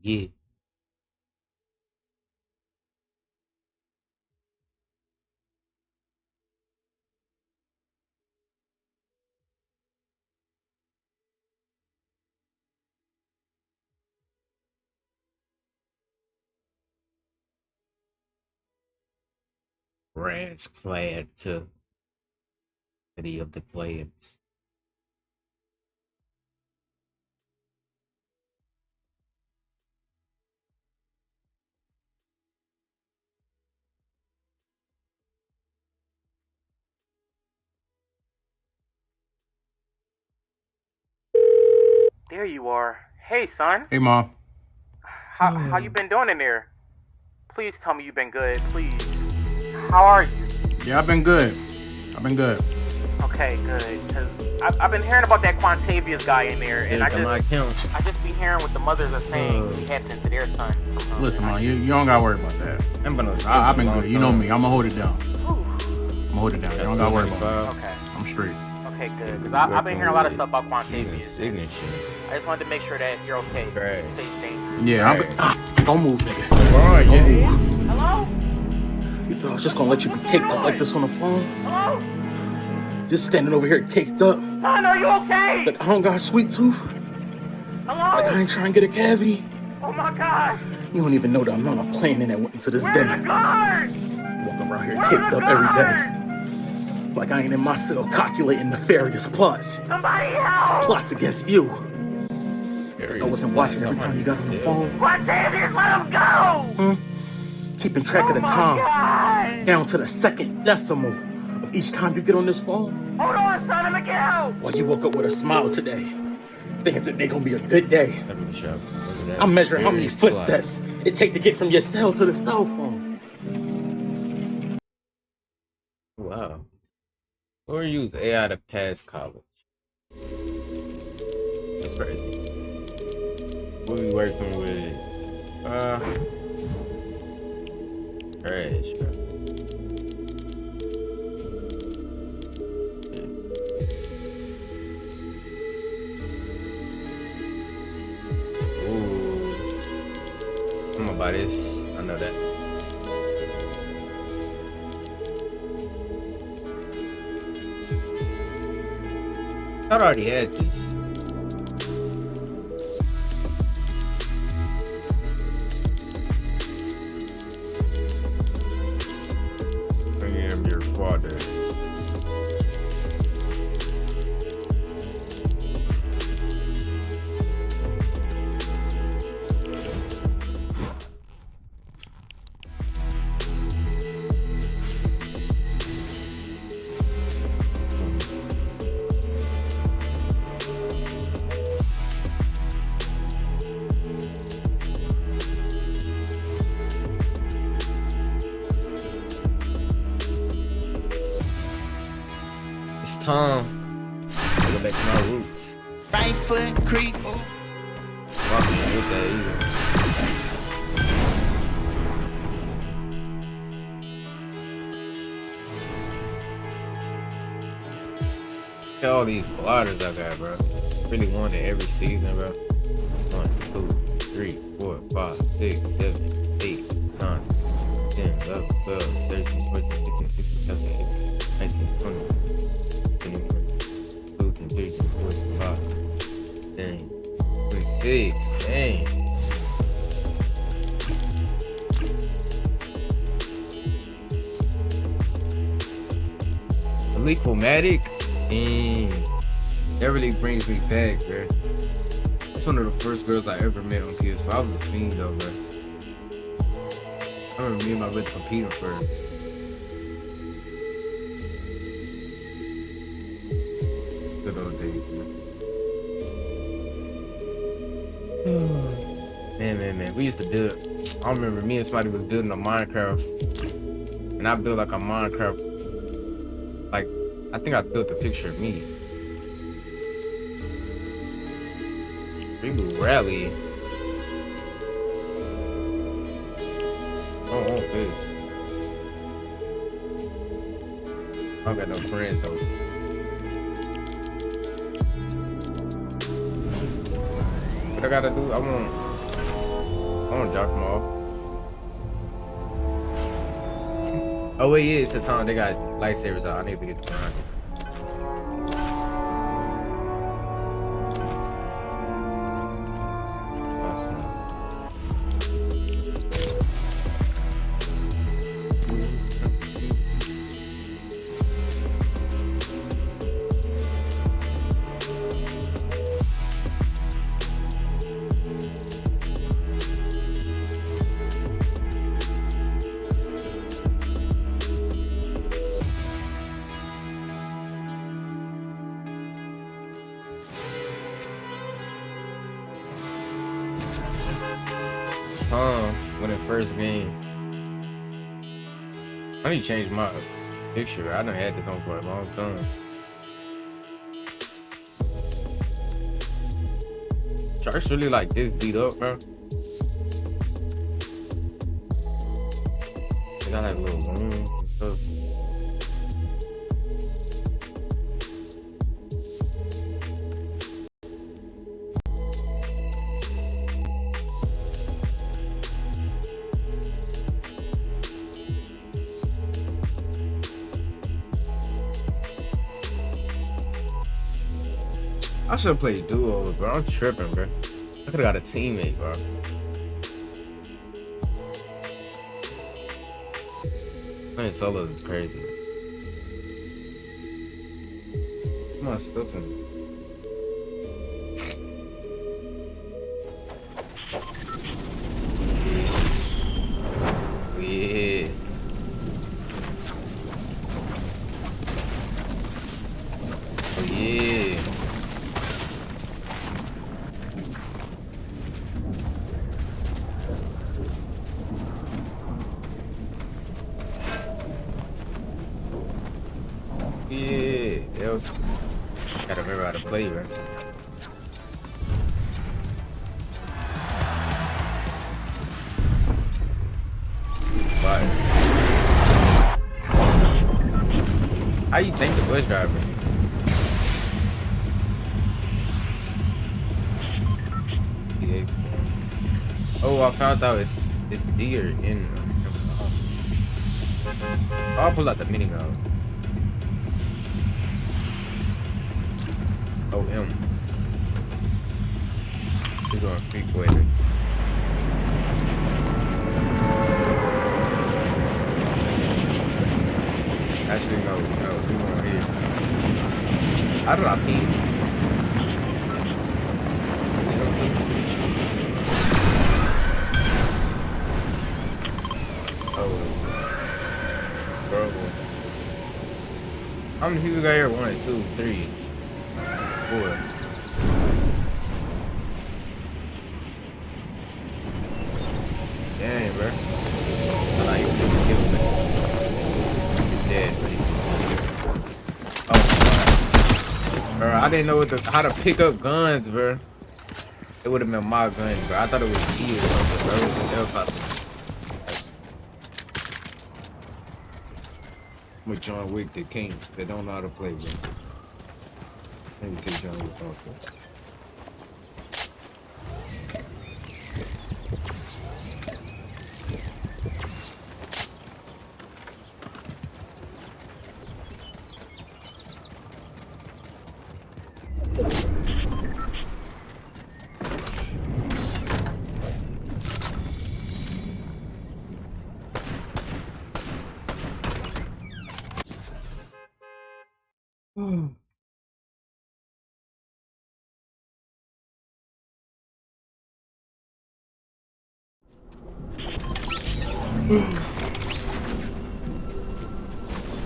Yeah. Rats clad to City of the Clans. There you are. Hey, son. Hey, Mom. How you been doing in there? Please tell me you've been good. Please. How are you? Yeah, I've been good. Okay, good. Cause I've been hearing about that Quantavious guy in there, and I just be hearing what the mothers are saying happening to their son. Listen, Mom, you don't gotta worry about that. I've been good. You know me. I'm gonna hold it down. You don't gotta worry about it. Okay. I'm straight. Okay, good. Cause I've been hearing a lot of stuff about Quantavious. I just wanted to make sure that you're okay. Safe thing. Yeah, don't move, nigga. Don't move. Hello? You thought I was just gonna let you be caked up like this on the phone? Hello? Just standing over here caked up. Son, are you okay? Like I don't got a sweet tooth. Hello? Like I ain't trying to get a cavity. Oh my God. You don't even know the amount of planning that went into this Where's day. the guard? Walking around here caked up every day. Like I ain't in my cell calculating nefarious plots. Somebody help! Plots against you. I wasn't watching every time you got on the phone. Quantavious, let him go! Keeping track of the time. God. Down to the second decimal of each time you get on this phone. Hold on, son, let me get help! While you woke up with a smile today, thinking today gonna be a good day. I'm measuring how many footsteps it take to get from your cell to the cell phone. Wow. Or use AI to pass college. That's crazy. We'll be working with trash, bro. Ooh. I'm gonna buy this. I know that. I already had this. I am your father. It's time to go back to my roots. Right foot creep. Walking with that either. Look at all these blotters I got, bro. Really one in every season, bro. 1, 2, 3, 4, 5, 6, 7, 8, 9, 10, 11, 12, 13, 14, 15, 16, 17, 18, 19, 20. 21, 22, 23, 24, 25, dang, 26, dang. Matic, dang. That really brings me back, bro. That's one of the first girls I ever met on PS4. I was a fiend though, bro. I remember me and my brother competing for her. Good old days, man. Man. We used to build. I remember me and somebody was building a Minecraft, and I built like a Minecraft. Like, I think I built a picture of me. We would rally. I don't want this. I don't got no friends though. What I gotta do? I want want to drop them off. Oh wait, yeah, it's the time they got lightsabers out. I need to get the grind. When the first game, I need to change my picture. I done had this on for a long time. Shark's really like this beat up, bro. They got like little wounds and stuff. I should have played duos, bro. I'm tripping, bro. I could have got a teammate, bro. Playing solos is crazy. Come on, stuff in me. Yeah. Oh, yeah. Yeah, gotta remember how to play, right? Fire. How you think the bus driver? pt6. Oh, I found out it's deer in. I'll pull out the minigun. Oh, him. He's going freak with it. Actually, no, we going here. How did I pee? Oh, it's horrible. How many people got here? 1, 2, 3, 4. Dang, bro. I thought you were gonna kill me. He's dead, buddy. Oh my god. Bro, I didn't know how to pick up guns, bro. It would have been my gun, bro. I thought it was E or something, bro. It was a helicopter. I'm with John Wick, the king. They don't know how to play, bro. Let me take John Wick off.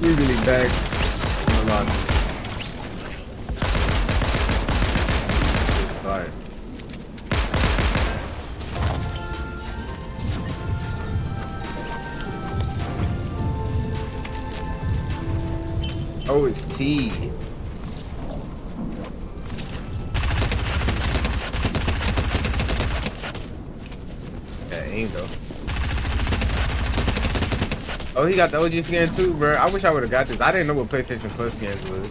We're really back in the lobby. Alright. Oh, it's T. Yeah, aim though. Oh, he got the OG skin too, bro. I wish I would have got this. I didn't know what PlayStation Plus skins was.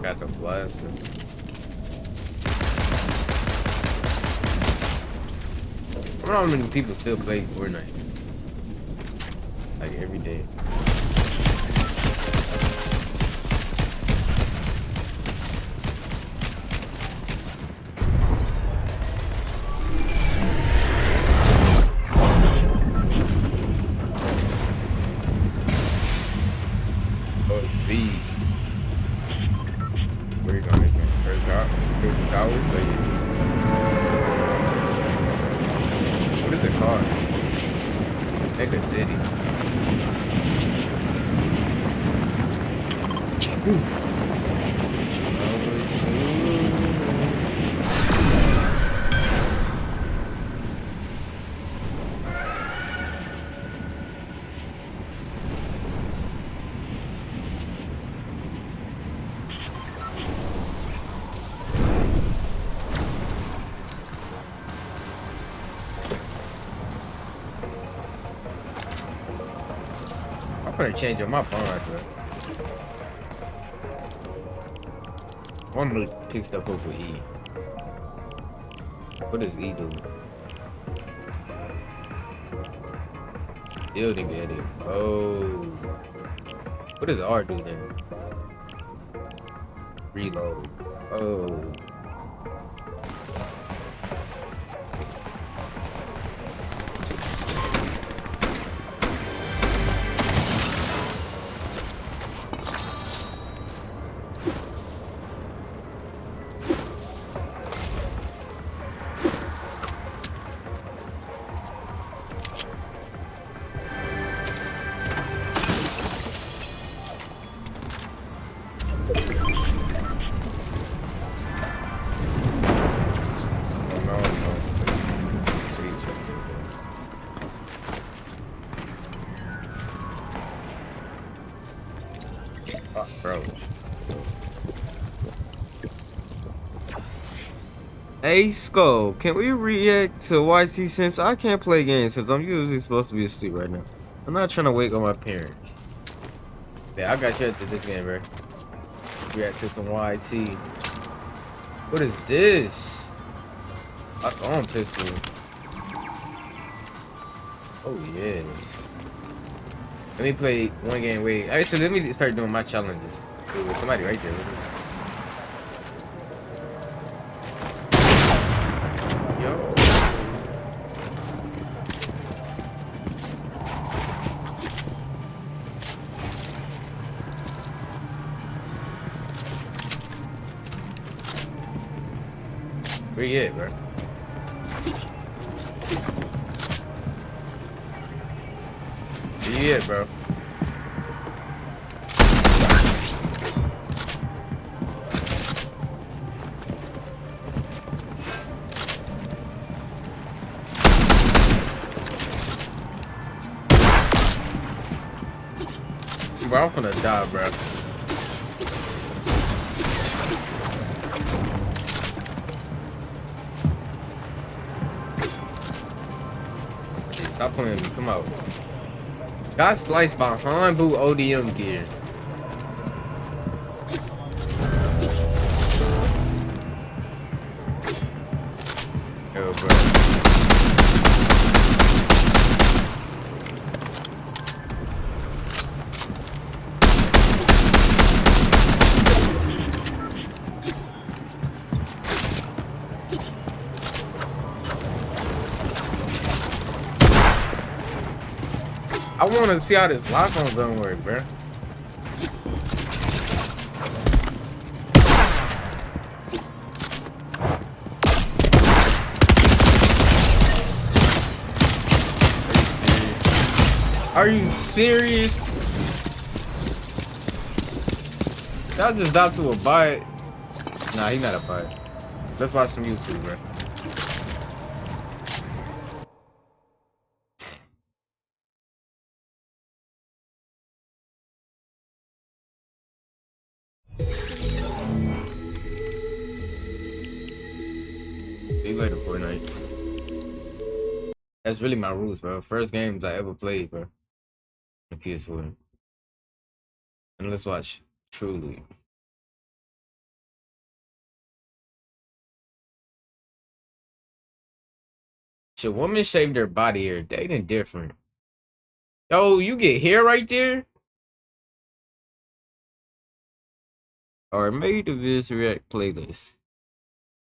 Got the blaster. I don't know how many people still play Fortnite. Like every day. Oh, it's speed. Where you going? Is it first drop? Here's the towers? Or you... What is it called? Mega City. I'm gonna change up my bonds, man. I'm gonna pick stuff up with E. What does E do? Building edit. Oh. What does R do then? Reload. Oh. Hey Skull, can we react to YT since I can't play games since I'm usually supposed to be asleep right now? I'm not trying to wake up my parents. Yeah, I got you at this game, bro. Let's react to some YT. What is this? On pistol. Oh yes. Let me play one game. Wait, actually, let me start doing my challenges. Wait, there's somebody right there. Where you at, bro? Where you at, bro? Bro, I'm gonna die, bro. Stop playing with me. Come out. Got sliced behind Boo ODM gear. Yo, bro. I want to see how this lock-on gun work, bro. Are you serious? Y'all just died to a bot. Nah, he not a bot. Let's watch some YouTube, bro. See you later, Fortnite. That's really my rules, bro. First games I ever played, bro. On PS4. And let's watch Truly. Should women shave their body hair? Dating different. Yo, you get hair right there? Or made of this react playlist.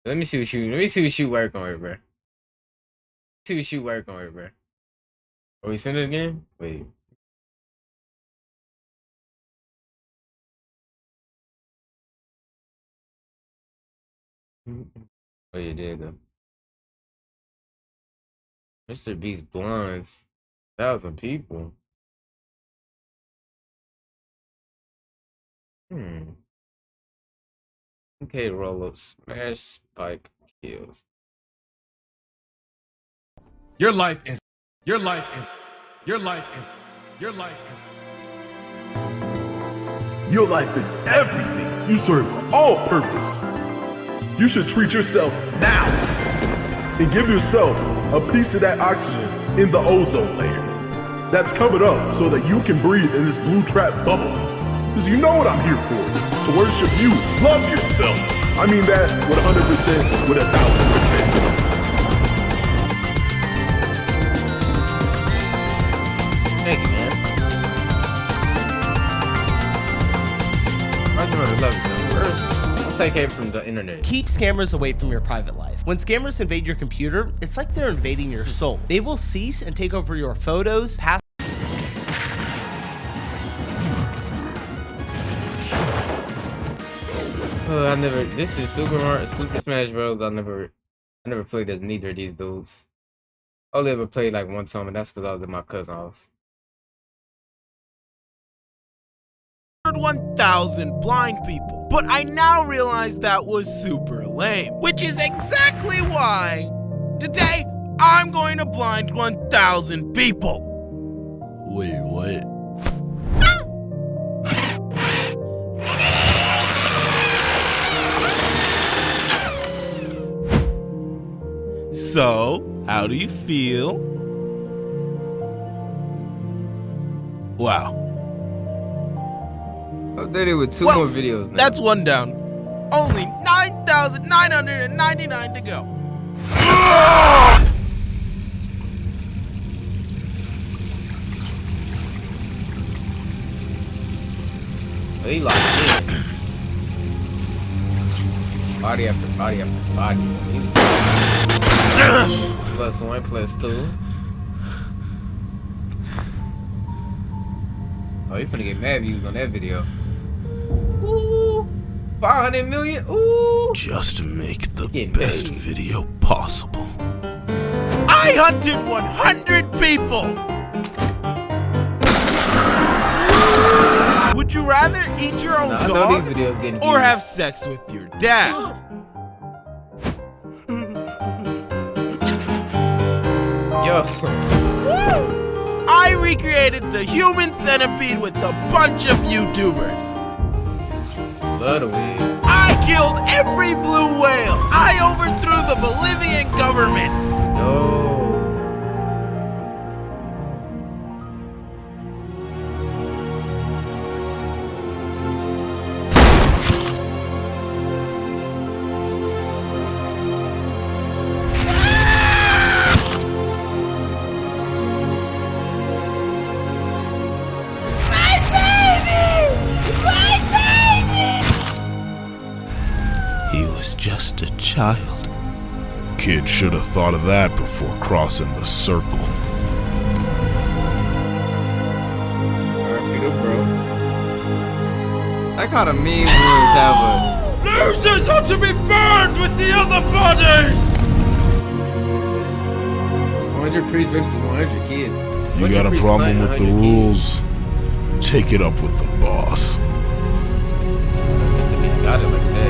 Let me see what you work on here, bro. See what you work on here, bro. Oh, we send it again? Wait. Oh, you did though. Mr. Beast blondes. 1,000 people. Okay, roll up, smash, spike, kills. Your life is everything. You serve all purpose. You should treat yourself now and give yourself a piece of that oxygen in the ozone layer that's covered up so that you can breathe in this blue trap bubble. Because you know what I'm here for, to worship you. Love yourself. I mean that with 100%, with 1,000%. Thank you, man. I just love you first. I'll take it from the internet. Keep scammers away from your private life. When scammers invade your computer, it's like they're invading your soul. They will cease and take over your photos, This is Super Smash Bros. I never played as neither of these dudes. I only ever played like one time, and that's because I was at my cousin's house. 1,000 blind people, but I now realize that was super lame, which is exactly why today I'm going to blind 1,000 people. Wait, what? So, how do you feel? Wow. Updated with two more videos now. That's one down. Only 9,999 to go. He locked in. Body after body after body. +1, +2. Oh, you finna get mad views on that video. Ooh, 500 million. Ooh. Just to make the Getting best paid. video possible. I hunted 100 people. Would you rather eat your own Nah, I know dog these videos getting or views. have sex with your dad? Yo. I recreated the human centipede with a bunch of YouTubers. Love the wig. I killed every blue whale. I overthrew the Bolivian government. Yo. He was just a child. Kid should have thought of that before crossing the circle. Alright, bro. That kind of mean ones have a. Losers ought to be burned with the other bodies! 100 priests versus 100 kids. You got a problem with the rules? Take it up with the boss. He's got it like that.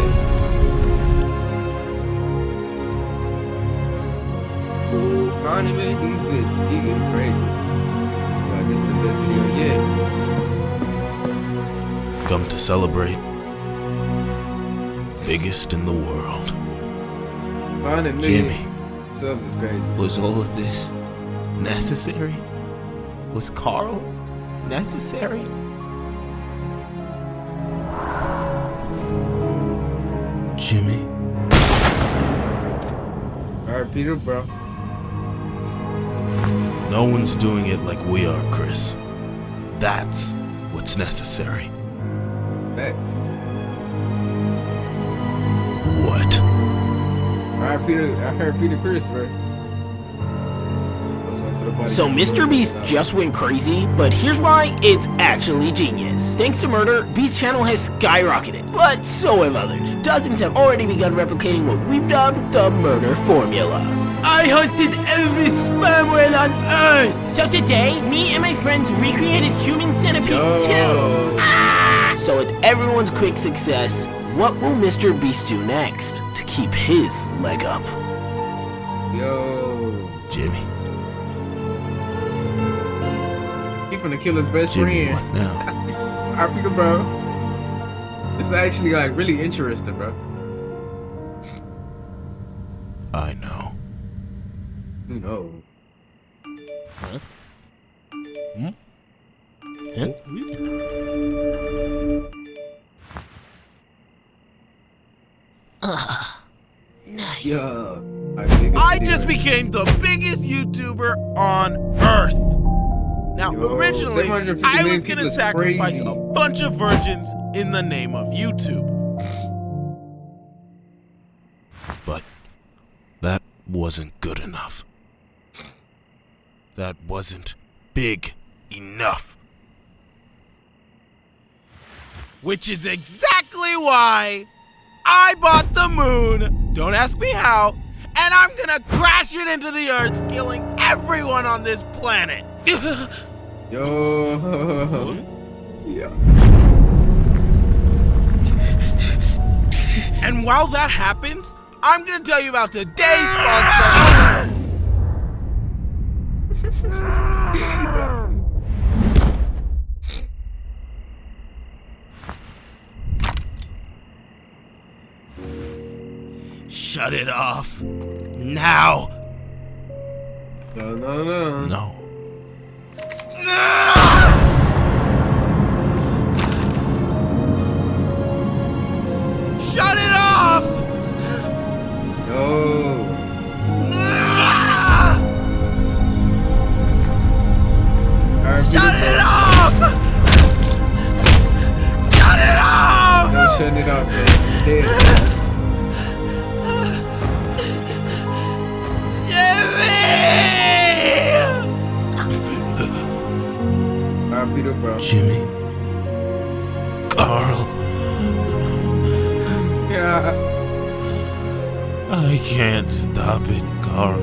Finally, man, these videos just keep getting crazy. Like, this is the best video yet. Come to celebrate. Biggest in the world. Finally, Jimmy. Subs is crazy. Was all of this necessary? Was Carl necessary? Jimmy. Alright, Peter, bro. No one's doing it like we are, Chris. That's what's necessary. Facts. What? I heard Peter Chris, right? So Mr. Beast just went crazy, but here's why it's actually genius. Thanks to Murder, Beast's channel has skyrocketed, but so have others. Dozens have already begun replicating what we've dubbed the Murder Formula. I hunted every sperm whale on Earth! So today, me and my friends recreated Human Centipede 2! So with everyone's quick success, what will Mr. Beast do next to keep his leg up? Yo, Jimmy. he finna kill his best Jimmy, friend. what now? Alright, Peter, bro. This is actually like really interesting, bro. I know. Who knows? Huh? Huh? Nice. Yeah. I just became the biggest YouTuber on Earth. Now, Yo, originally, 750 I million was gonna people is sacrifice crazy. a bunch of virgins in the name of YouTube. But that wasn't good enough. That wasn't big enough. Which is exactly why I bought the moon, don't ask me how, and I'm gonna crash it into the earth, killing everyone on this planet. Yo. Yeah. And while that happens, I'm gonna tell you about today's sponsor. Shut it off. Now. No. No. Shut it off! Yo. Alright, Shut Peter, it bro. off! Shut it off! No, shutting it off, man. It's dead. Alright, Peter, bro. Jimmy. Carl. Yeah. I can't stop it, Carl.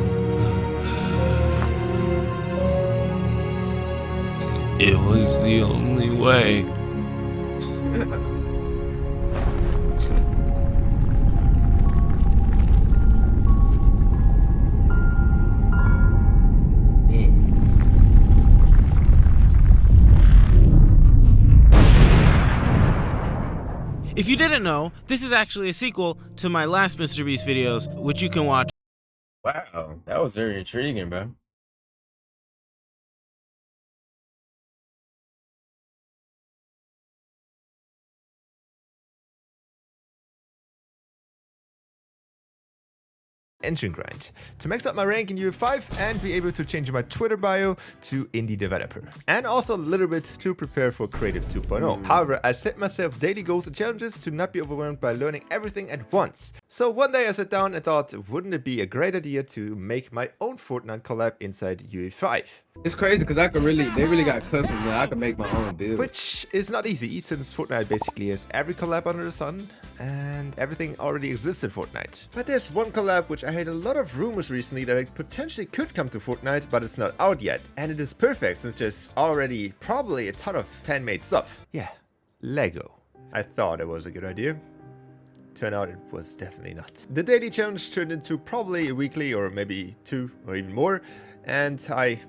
It was the only way. If you didn't know, this is actually a sequel to my last Mr. Beast videos, which you can watch. Wow, that was very intriguing, bro. Engine grind to max up my rank in UE5 and be able to change my Twitter bio to indie developer, and also a little bit to prepare for Creative 2.0. However, I set myself daily goals and challenges to not be overwhelmed by learning everything at once. So one day I sat down and thought, wouldn't it be a great idea to make my own Fortnite collab inside UE5? It's crazy because they really got custom, man. I can make my own build. Which is not easy, since Fortnite basically has every collab under the sun, and everything already exists in Fortnite. But there's one collab which I heard a lot of rumors recently that it potentially could come to Fortnite, but it's not out yet. And it is perfect, since there's already probably a ton of fan-made stuff. Yeah, Lego. I thought it was a good idea. Turned out it was definitely not. The daily challenge turned into probably a weekly, or maybe 2 or even more, and I,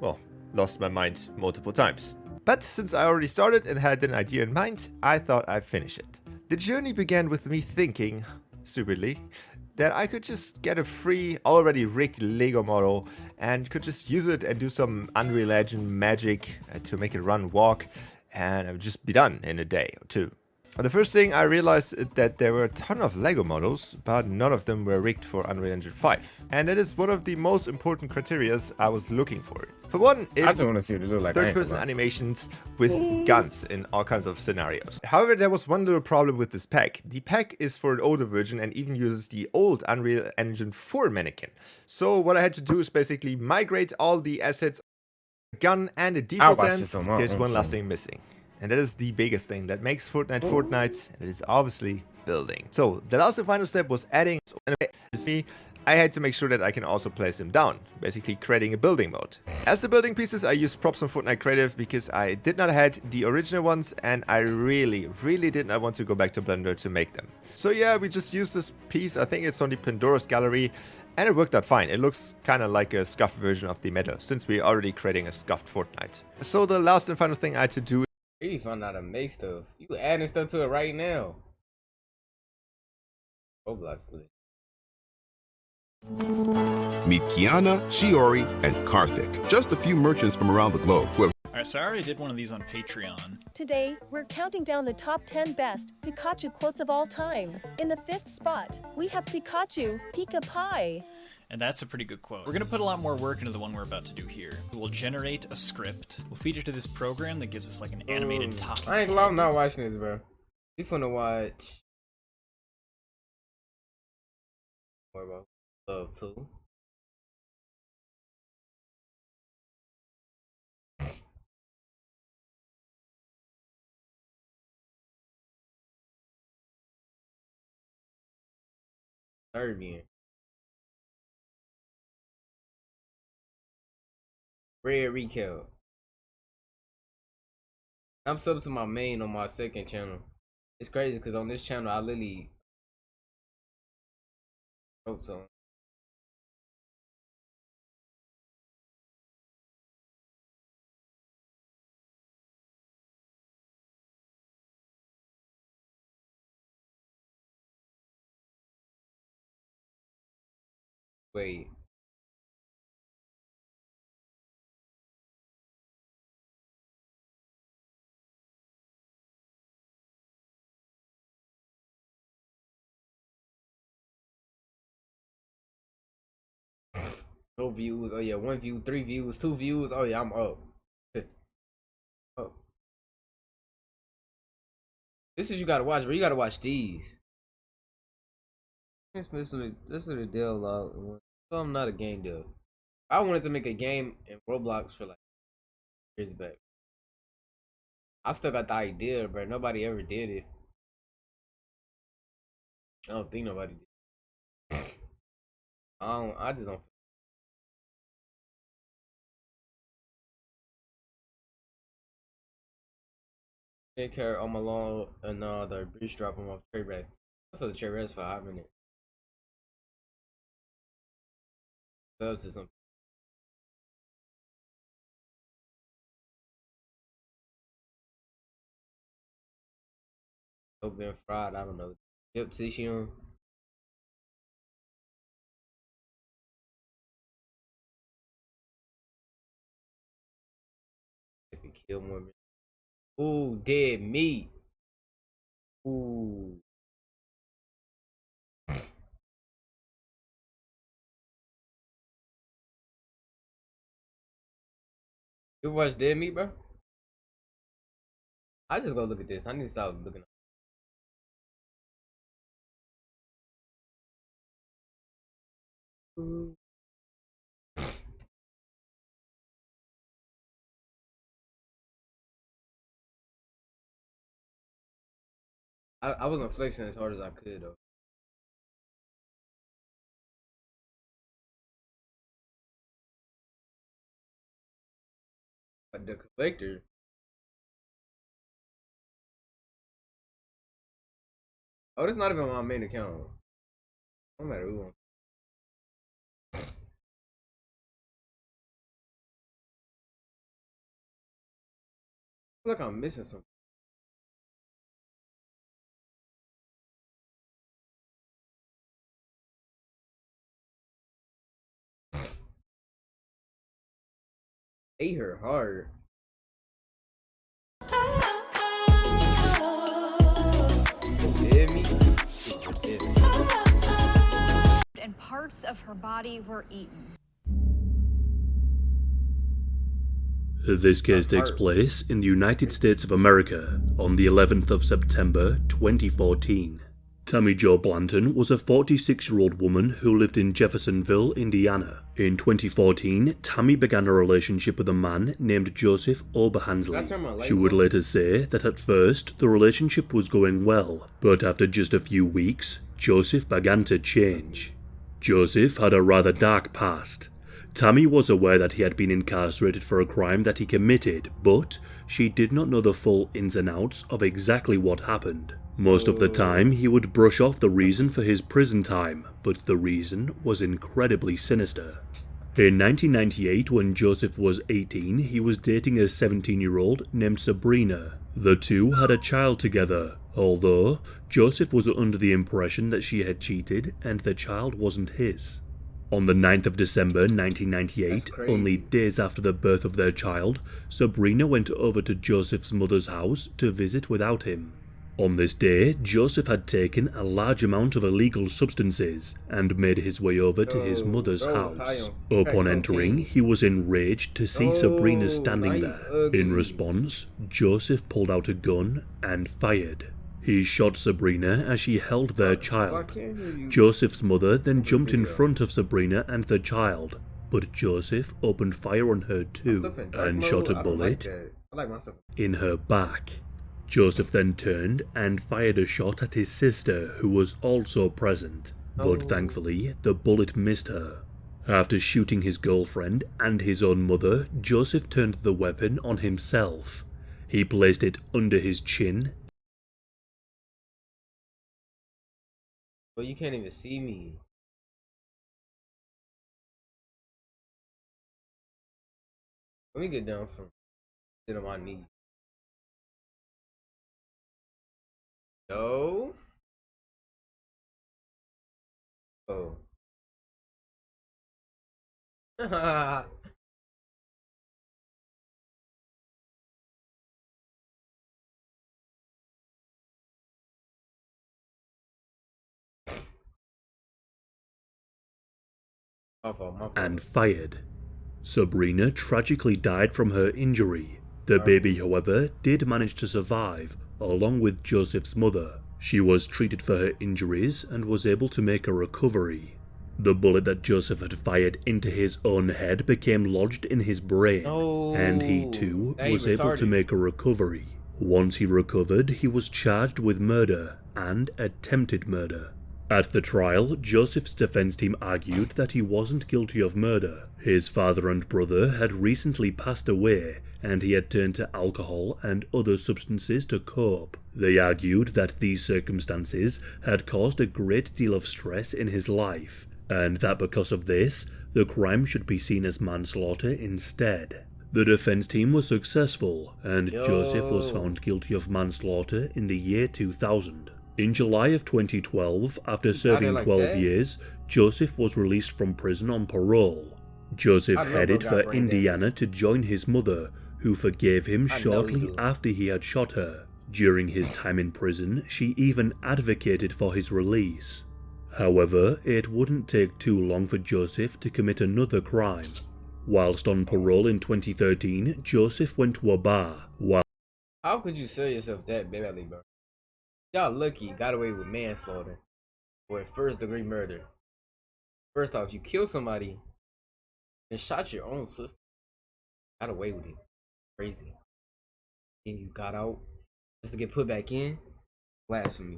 well, lost my mind multiple times. But since I already started and had an idea in mind, I thought I'd finish it. The journey began with me thinking, stupidly, that I could just get a free, already rigged Lego model and could just use it and do some Unreal Engine magic to make it run walk, and I would just be done in a day or 2. The first thing I realized is that there were a ton of Lego models, but none of them were rigged for Unreal Engine 5. And that is one of the most important criteria I was looking for. For one, I just want to see what it look like. Third-person animations with guns in all kinds of scenarios. However, there was one little problem with this pack. The pack is for an older version and even uses the old Unreal Engine 4 mannequin. So what I had to do is basically migrate all the assets, gun and the default dance. There's one last thing missing. And that is the biggest thing that makes Fortnite Fortnite, and it is obviously building. So the last and final step was adding I had to make sure that I can also place them down, basically creating a building mode. As the building pieces, I used props from Fortnite Creative because I did not have the original ones and I really did not want to go back to Blender to make them. So yeah, we just used this piece, I think it's from the Pandora's Gallery, and it worked out fine. It looks kind of like a scuffed version of the meta, since we're already creating a scuffed Fortnite. So the last and final thing I had to do really found out how to make stuff. You adding stuff to it right now. Roblox glitch. Meet Kiana, Shiori, and Karthik, just a few merchants from around the globe who have. Alright, so I already did one of these on Patreon. Today, we're counting down the top 10 best Pikachu quotes of all time. In the 5th spot, we have Pikachu, Pika Pie. And that's a pretty good quote. We're going to put a lot more work into the one we're about to do here. We'll generate a script. We'll feed it to this program that gives us like an animated talking I ain't gonna lie, I'm not watching this, bro. We finna watch. What about Love 2? Serbian. Red Recap. I'm subbed to my main on my second channel. It's crazy because on this channel I literally wrote something. Wait. No views. Oh yeah, 1 view, 3 views, 2 views. Oh yeah, I'm up. Oh. This is you gotta watch, bro. You gotta watch these. This is the deal, so I'm not a game dev. I wanted to make a game in Roblox for like years back. I still got the idea, bro. Nobody ever did it. I don't think nobody did. I just don't. Take care on my lawn and the bridge drop them off the trade rack. Also the trade rack for 5 minutes. Sub to some. Been fried, I don't know. Dip position. If you kill more. Ooh, dead meat. Ooh. You watch dead meat, bro? I just go look at this. I need to stop looking. I wasn't flexing as hard as I could though. But the collector. Oh, that's not even my main account. No matter who. I feel like I'm missing something. Ate her hard. and parts of her body were eaten. This case takes place in the United States of America on the 11th of September 2014. Tammy Jo Blanton was a 46-year-old woman who lived in Jeffersonville, Indiana. In 2014, Tammy began a relationship with a man named Joseph Oberhansley. She would later say that at first the relationship was going well, but after just a few weeks, Joseph began to change. Joseph had a rather dark past. Tammy was aware that he had been incarcerated for a crime that he committed, but she did not know the full ins and outs of exactly what happened. Most of the time, he would brush off the reason for his prison time, but the reason was incredibly sinister. In 1998, when Joseph was 18, he was dating a 17-year-old named Sabrina. The two had a child together, although Joseph was under the impression that she had cheated and the child wasn't his. On the 9th of December 1998, only days after the birth of their child, Sabrina went over to Joseph's mother's house to visit without him. On this day, Joseph had taken a large amount of illegal substances and made his way over to his mother's house. Upon entering, he was enraged to see Sabrina standing there. In response, Joseph pulled out a gun and fired. He shot Sabrina as she held their child. Joseph's mother then jumped in front of Sabrina and the child, but Joseph opened fire on her too and shot a bullet in her back. Joseph then turned and fired a shot at his sister, who was also present, but thankfully the bullet missed her. After shooting his girlfriend and his own mother, Joseph turned the weapon on himself. He placed it under his chin. But you can't even see me. Let me get down from sit on my knee. Yo. Oh. And fired. Sabrina tragically died from her injury. The baby, however, did manage to survive, along with Joseph's mother. She was treated for her injuries and was able to make a recovery. The bullet that Joseph had fired into his own head became lodged in his brain, and he too was able to make a recovery. Once he recovered, he was charged with murder and attempted murder. At the trial, Joseph's defense team argued that he wasn't guilty of murder. His father and brother had recently passed away, and he had turned to alcohol and other substances to cope. They argued that these circumstances had caused a great deal of stress in his life, and that because of this, the crime should be seen as manslaughter instead. The defense team was successful, and Joseph was found guilty of manslaughter in the year 2000. In July of 2012, after serving 12 years, Joseph was released from prison on parole. Joseph headed for Indiana to join his mother, who forgave him shortly after he had shot her. During his time in prison, she even advocated for his release. However, it wouldn't take too long for Joseph to commit another crime. Whilst on parole in 2013, Joseph went to a bar. How could you sell yourself that badly, bro? Y'all lucky got away with manslaughter or first-degree murder. First off, you killed somebody and shot your own sister. Got away with it. Crazy. Then you got out just to get put back in. Blasphemy.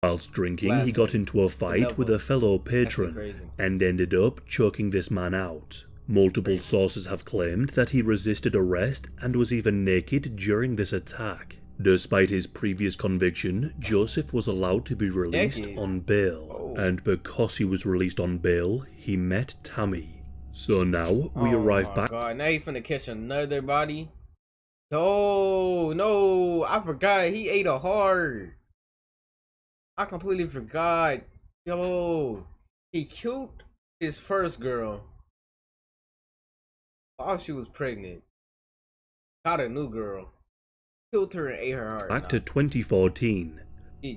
Whilst drinking, he got into a fight with a fellow patron and ended up choking this man out. Multiple sources have claimed that he resisted arrest and was even naked during this attack. Despite his previous conviction, Joseph was allowed to be released on bail, and because he was released on bail, he met Tammy. So now we arrive back. God, now he finna catch another body. No, I forgot he ate a heart. I completely forgot. Yo, he killed his first girl while she was pregnant. Got a new girl. Killed her and ate her heart. Back to 2014.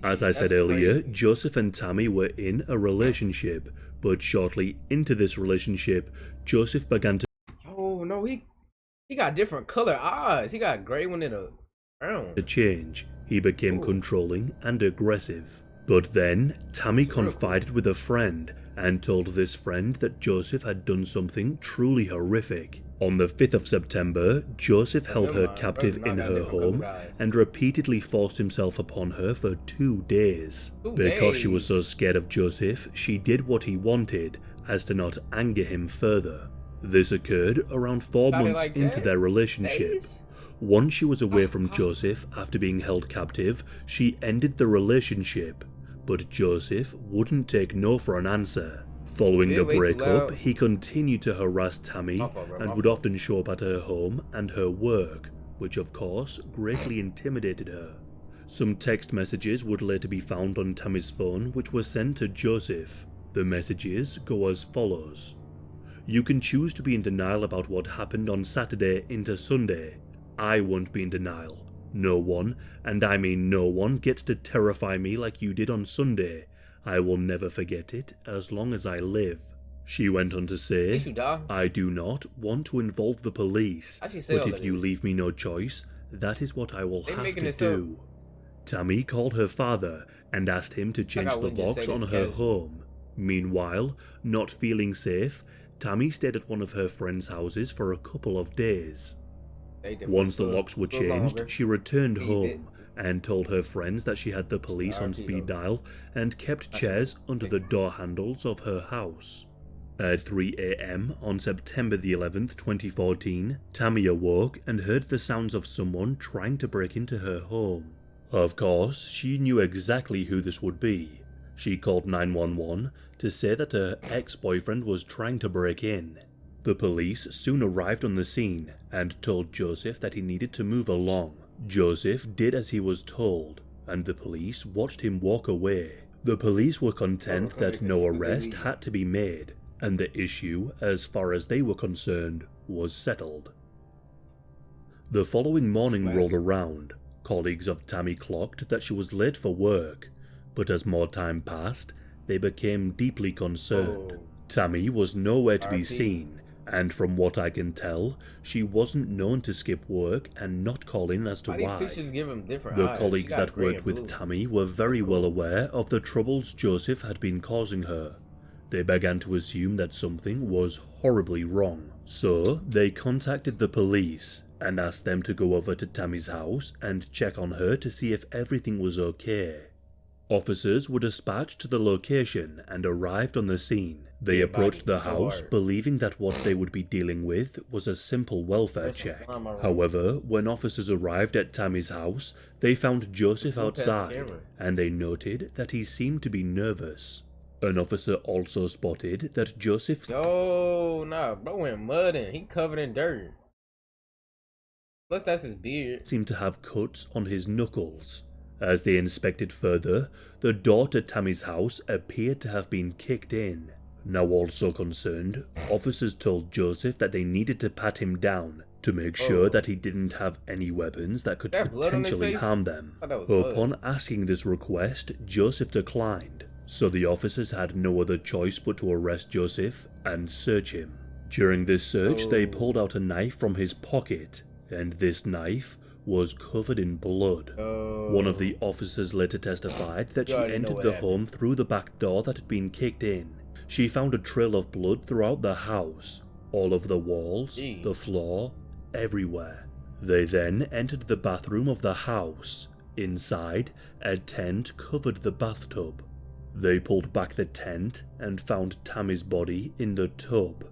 As I said earlier, Joseph and Tammy were in a relationship, but shortly into this relationship, Joseph began to Oh no, he got different color eyes. He got gray one and a brown. change. He became controlling and aggressive. But then, Tammy confided with a friend and told this friend that Joseph had done something truly horrific. On the 5th of September, Joseph held her captive in her home and repeatedly forced himself upon her for 2 days. Because she was so scared of Joseph, she did what he wanted, as to not anger him further. This occurred around 4 months into their relationship. Once she was away from Joseph after being held captive, she ended the relationship, but Joseph wouldn't take no for an answer. Following the breakup, he continued to harass Tammy and would often show up at her home and her work, which of course greatly intimidated her. Some text messages would later be found on Tammy's phone which were sent to Joseph. The messages go as follows. You can choose to be in denial about what happened on Saturday into Sunday. I won't be in denial. No one, and I mean no one, gets to terrify me like you did on Sunday. I will never forget it as long as I live. She went on to say, I do not want to involve the police, but if you leave me no choice, that is what I will have to do. Tammy called her father and asked him to change the locks on her home. Meanwhile, not feeling safe, Tammy stayed at one of her friends' houses for a couple of days. Once the locks were changed, she returned home and told her friends that she had the police on speed dial and kept chairs under the door handles of her house. At 3 AM on September the 11th, 2014, Tammy awoke and heard the sounds of someone trying to break into her home. Of course, she knew exactly who this would be. She called 911 to say that her ex-boyfriend was trying to break in. The police soon arrived on the scene and told Joseph that he needed to move along. Joseph did as he was told, and the police watched him walk away. The police were content that no arrest had to be made, and the issue, as far as they were concerned, was settled. The following morning rolled around. Colleagues of Tammy clocked that she was late for work, but as more time passed, they became deeply concerned. Tammy was nowhere to be seen, and from what I can tell, she wasn't known to skip work and not call in as to why. The colleagues that worked with Tammy were very well aware of the troubles Joseph had been causing her. They began to assume that something was horribly wrong. So they contacted the police and asked them to go over to Tammy's house and check on her to see if everything was okay. Officers were dispatched to the location and arrived on the scene. They approached the house believing that what they would be dealing with was a simple welfare check. However, when officers arrived at Tammy's house, they found Joseph outside, and they noted that he seemed to be nervous. An officer also spotted that Joseph bro in mud and he covered in dirt. Plus that's his beard. Seemed to have cuts on his knuckles. As they inspected further, the door to Tammy's house appeared to have been kicked in. Now also concerned, officers told Joseph that they needed to pat him down to make sure that he didn't have any weapons that could potentially harm them. Upon asking this request, Joseph declined, so the officers had no other choice but to arrest Joseph and search him. During this search, they pulled out a knife from his pocket, and this knife was covered in blood. One of the officers later testified that she entered the home through the back door that had been kicked in. She found a trail of blood throughout the house, all over the walls, the floor, everywhere. They then entered the bathroom of the house. Inside, a tent covered the bathtub. They pulled back the tent and found Tammy's body in the tub.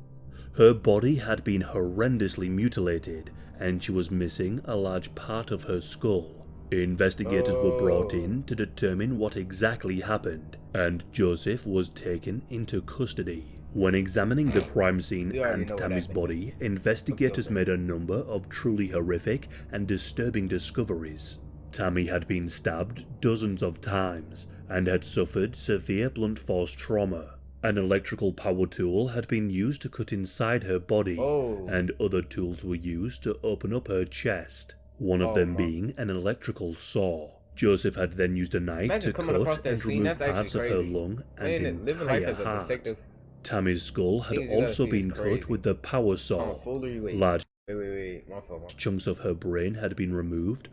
Her body had been horrendously mutilated, and she was missing a large part of her skull. Investigators were brought in to determine what exactly happened, and Joseph was taken into custody. When examining the crime scene and Tammy's body, investigators made a number of truly horrific and disturbing discoveries. Tammy had been stabbed dozens of times and had suffered severe blunt force trauma. An electrical power tool had been used to cut inside her body, and other tools were used to open up her chest, one of them being an electrical saw. Joseph had then used a knife Imagine to coming across cut that and scene, remove that's parts of actually her crazy. lung Man, and living life entire as a heart. detective. Tammy's skull had Things you gotta also see is been cut crazy. with the power saw. Tomfoolery, wait. Large Wait. My fault. chunks of her brain had been removed.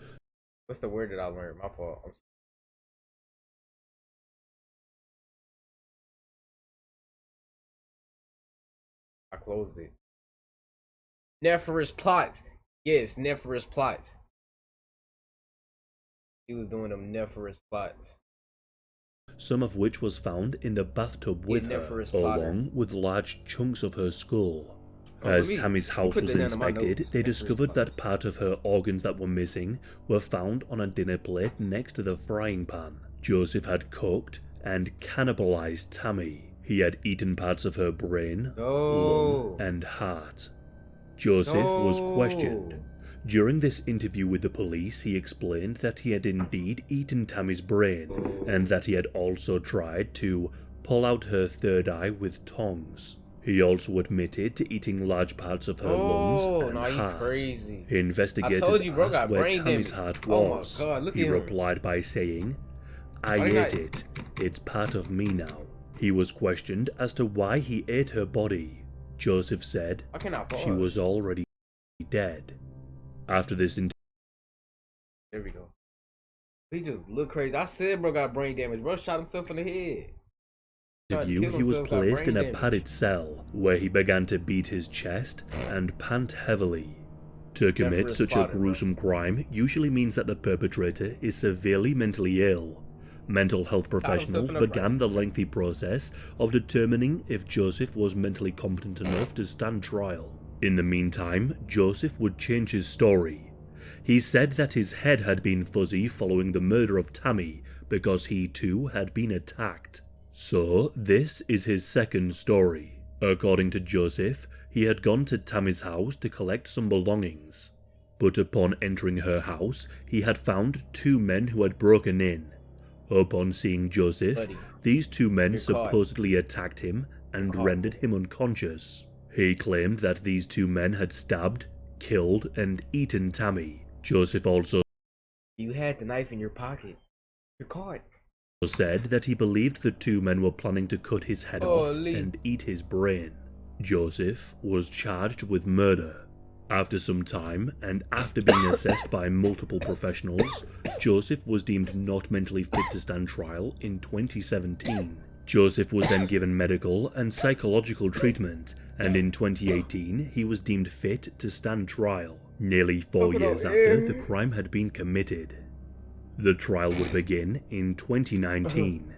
What's the word that I learned? My fault. I closed it. Nefarious plots. Yes, nefarious plots. He was doing them nefarious plots. Some of which was found in the bathtub with her, along with large chunks of her skull. As Tammy's house was inspected, they discovered that part of her organs that were missing were found on a dinner plate next to the frying pan. Joseph had cooked and cannibalized Tammy. He had eaten parts of her brain, lung, and heart. Joseph was questioned. During this interview with the police, he explained that he had indeed eaten Tammy's brain, and that he had also tried to pull out her third eye with tongs. He also admitted to eating large parts of her lungs and heart. Crazy. Investigators asked where Tammy's heart was. He replied by saying, "I ate it. It's part of me now." He was questioned as to why he ate her body. Joseph said she was already dead. After this there we go. He just looked crazy. I said bro got brain damage. Bro shot himself in the head. interview, he was placed in a padded cell, where he began to beat his chest and pant heavily. To commit such a gruesome crime usually means that the perpetrator is severely mentally ill. Mental health professionals began the lengthy process of determining if Joseph was mentally competent enough to stand trial. In the meantime, Joseph would change his story. He said that his head had been fuzzy following the murder of Tammy because he too had been attacked. So, this is his second story. According to Joseph, he had gone to Tammy's house to collect some belongings. But upon entering her house, he had found two men who had broken in. Upon seeing Joseph, these two men supposedly attacked him and rendered him unconscious. He claimed that these two men had stabbed, killed, and eaten Tammy. Joseph also "You had the knife in your pocket. You're caught." Said that he believed the two men were planning to cut his head off and eat his brain. Joseph was charged with murder. After some time, and after being assessed by multiple professionals, Joseph was deemed not mentally fit to stand trial in 2017. Joseph was then given medical and psychological treatment, and in 2018 he was deemed fit to stand trial, nearly 4 years after the crime had been committed. The trial would begin in 2019.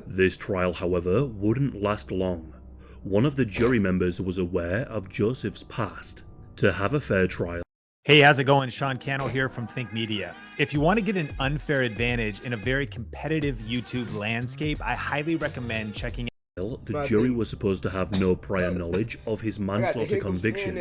This trial, however, wouldn't last long. One of the jury members was aware of Joseph's past. To have a fair trial. Hey, how's it going? Sean Cano here from Think Media. If you want to get an unfair advantage in a very competitive YouTube landscape, I highly recommend checking out. The jury was supposed to have no prior knowledge of his manslaughter conviction.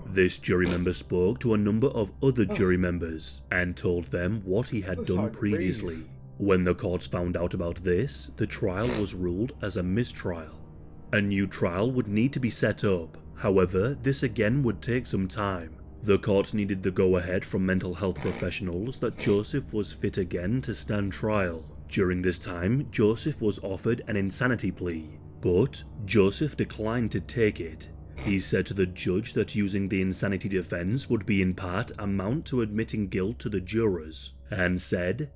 This jury member spoke to a number of other jury members and told them what he had done previously. When the courts found out about this, the trial was ruled as a mistrial. A new trial would need to be set up. However, this again would take some time. The courts needed the go-ahead from mental health professionals that Joseph was fit again to stand trial. During this time, Joseph was offered an insanity plea, but Joseph declined to take it. He said to the judge that using the insanity defense would be in part amount to admitting guilt to the jurors, and said,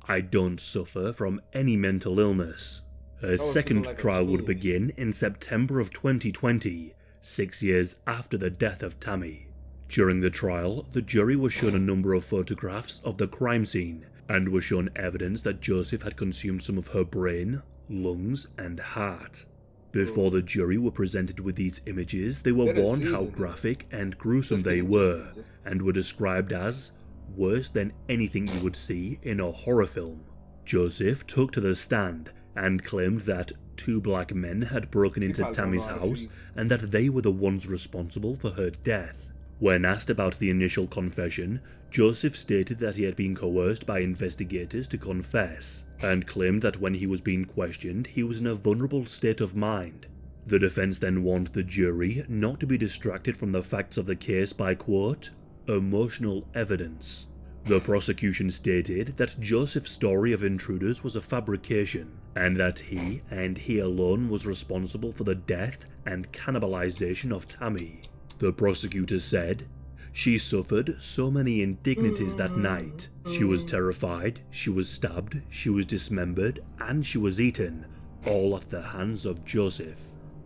"I don't suffer from any mental illness." A second trial would begin in September of 2020, 6 years after the death of Tammy. During the trial, the jury was shown a number of photographs of the crime scene, and was shown evidence that Joseph had consumed some of her brain, lungs, and heart. Before the jury were presented with these images, they were warned how graphic and gruesome they were, and were described as worse than anything you would see in a horror film. Joseph took to the stand and claimed that two black men had broken into Tammy's house and that they were the ones responsible for her death. When asked about the initial confession, Joseph stated that he had been coerced by investigators to confess, and claimed that when he was being questioned, he was in a vulnerable state of mind. The defense then warned the jury not to be distracted from the facts of the case by, quote, emotional evidence. The prosecution stated that Joseph's story of intruders was a fabrication, and that he, and he alone, was responsible for the death and cannibalization of Tammy. The prosecutor said, "She suffered so many indignities that night. She was terrified, she was stabbed, she was dismembered, and she was eaten, all at the hands of Joseph."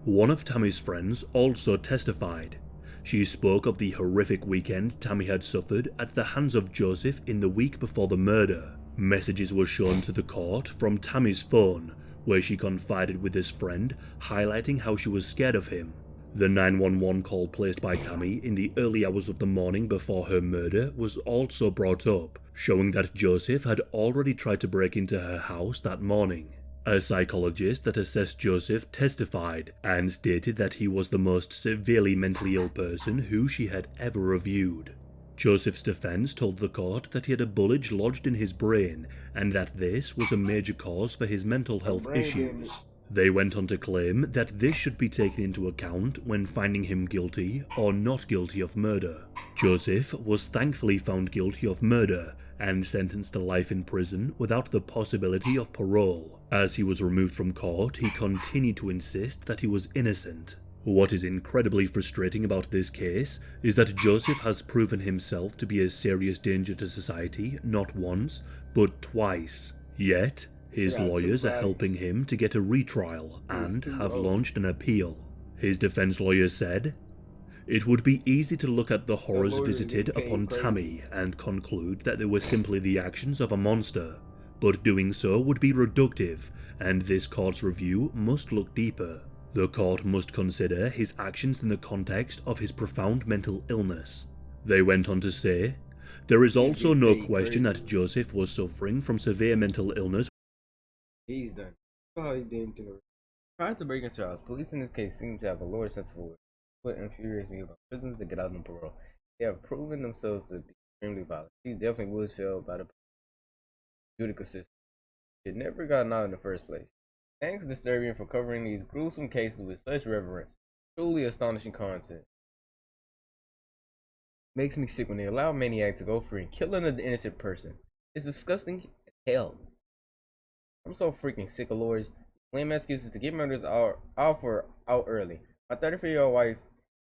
One of Tammy's friends also testified. She spoke of the horrific weekend Tammy had suffered at the hands of Joseph in the week before the murder. Messages were shown to the court from Tammy's phone, where she confided with this friend, highlighting how she was scared of him. The 911 call placed by Tammy in the early hours of the morning before her murder was also brought up, showing that Joseph had already tried to break into her house that morning. A psychologist that assessed Joseph testified and stated that he was the most severely mentally ill person who she had ever reviewed. Joseph's defense told the court that he had a bulge lodged in his brain and that this was a major cause for his mental health issues. They went on to claim that this should be taken into account when finding him guilty or not guilty of murder. Joseph was thankfully found guilty of murder and sentenced to life in prison without the possibility of parole. As he was removed from court, he continued to insist that he was innocent. What is incredibly frustrating about this case is that Joseph has proven himself to be a serious danger to society not once, but twice. Yet, his lawyers are helping him to get a retrial and have launched an appeal. His defense lawyer said, "It would be easy to look at the horrors visited upon Tammy and conclude that they were simply the actions of a monster, but doing so would be reductive, and this court's review must look deeper. The court must consider his actions in the context of his profound mental illness." They went on to say, "There is also no question that Joseph was suffering from severe mental illness." He's done. Oh, he didn't do it. Prior to breaking trials, police in this case seem to have a lower sense of awareness. What infuriates me about prisoners that get out on parole, they have proven themselves to be extremely violent. He definitely was failed by the judicial system. It never got out in the first place. Thanks to Serbian for covering these gruesome cases with such reverence. Truly astonishing content. Makes me sick when they allow a maniac to go free and kill another innocent person. It's disgusting as hell. I'm so freaking sick of lawyers. Lame excuses to get murders out early. My 34-year-old wife,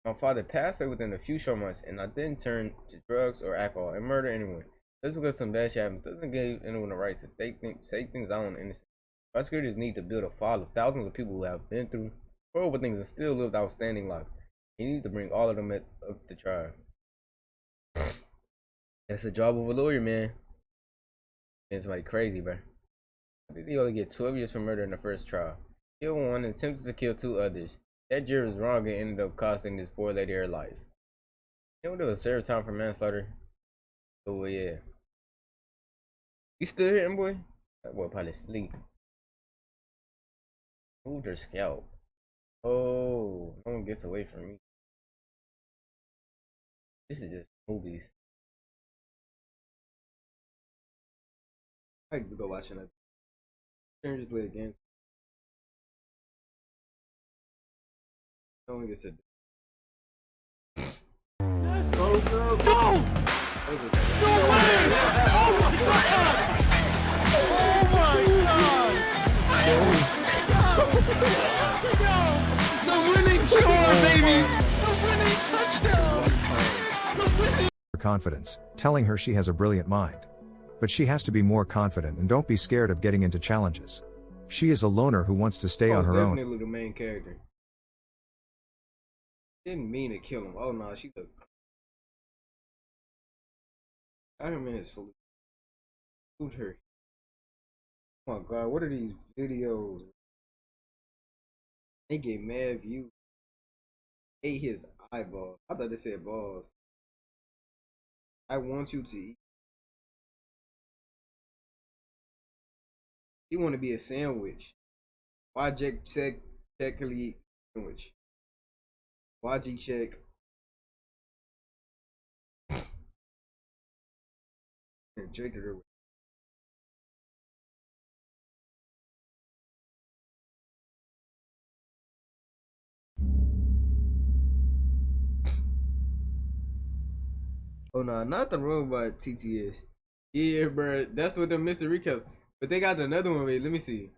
my father passed away within a few short months, and I didn't turn to drugs or alcohol and murder anyone. Just because some bad shit happens doesn't give anyone the right to say things out on innocent. Prosecutors need to build a file of thousands of people who have been through horrible things and still lived outstanding lives. You need to bring all of them up to trial. That's the job of a lawyer, man. And somebody crazy, bro. Why did he only get 12 years for murder in the first trial? Killed one and attempted to kill two others. That jury was wrong and ended up costing this poor lady her life. You know what, it was served time for manslaughter? Oh yeah. You still here, boy? That boy probably asleep. Moved her scalp. Oh, no one gets away from me. This is just movies. I just go watching it. Turn just play again. No one gets it. Oh no! No! No way! Oh my god! Oh my god! No! The winning score, baby! The winning touchdown! The winning. Confidence, telling her she has a brilliant mind. But she has to be more confident and don't be scared of getting into challenges. She is a loner who wants to stay on her own. Definitely the main character. Didn't mean to kill him. Oh no, she looked. Iron Man salute. Shoot her. Oh my god, what are these videos? They get mad views. Ate his eyeball. I thought they said balls. I want you to eat. You want to be a sandwich. Why check technically sandwich? YG check. And Jake it over. Oh no, not the room by TTS. Yeah, bro. That's what the Mr. Recaps. But they got another one. Wait, let me see.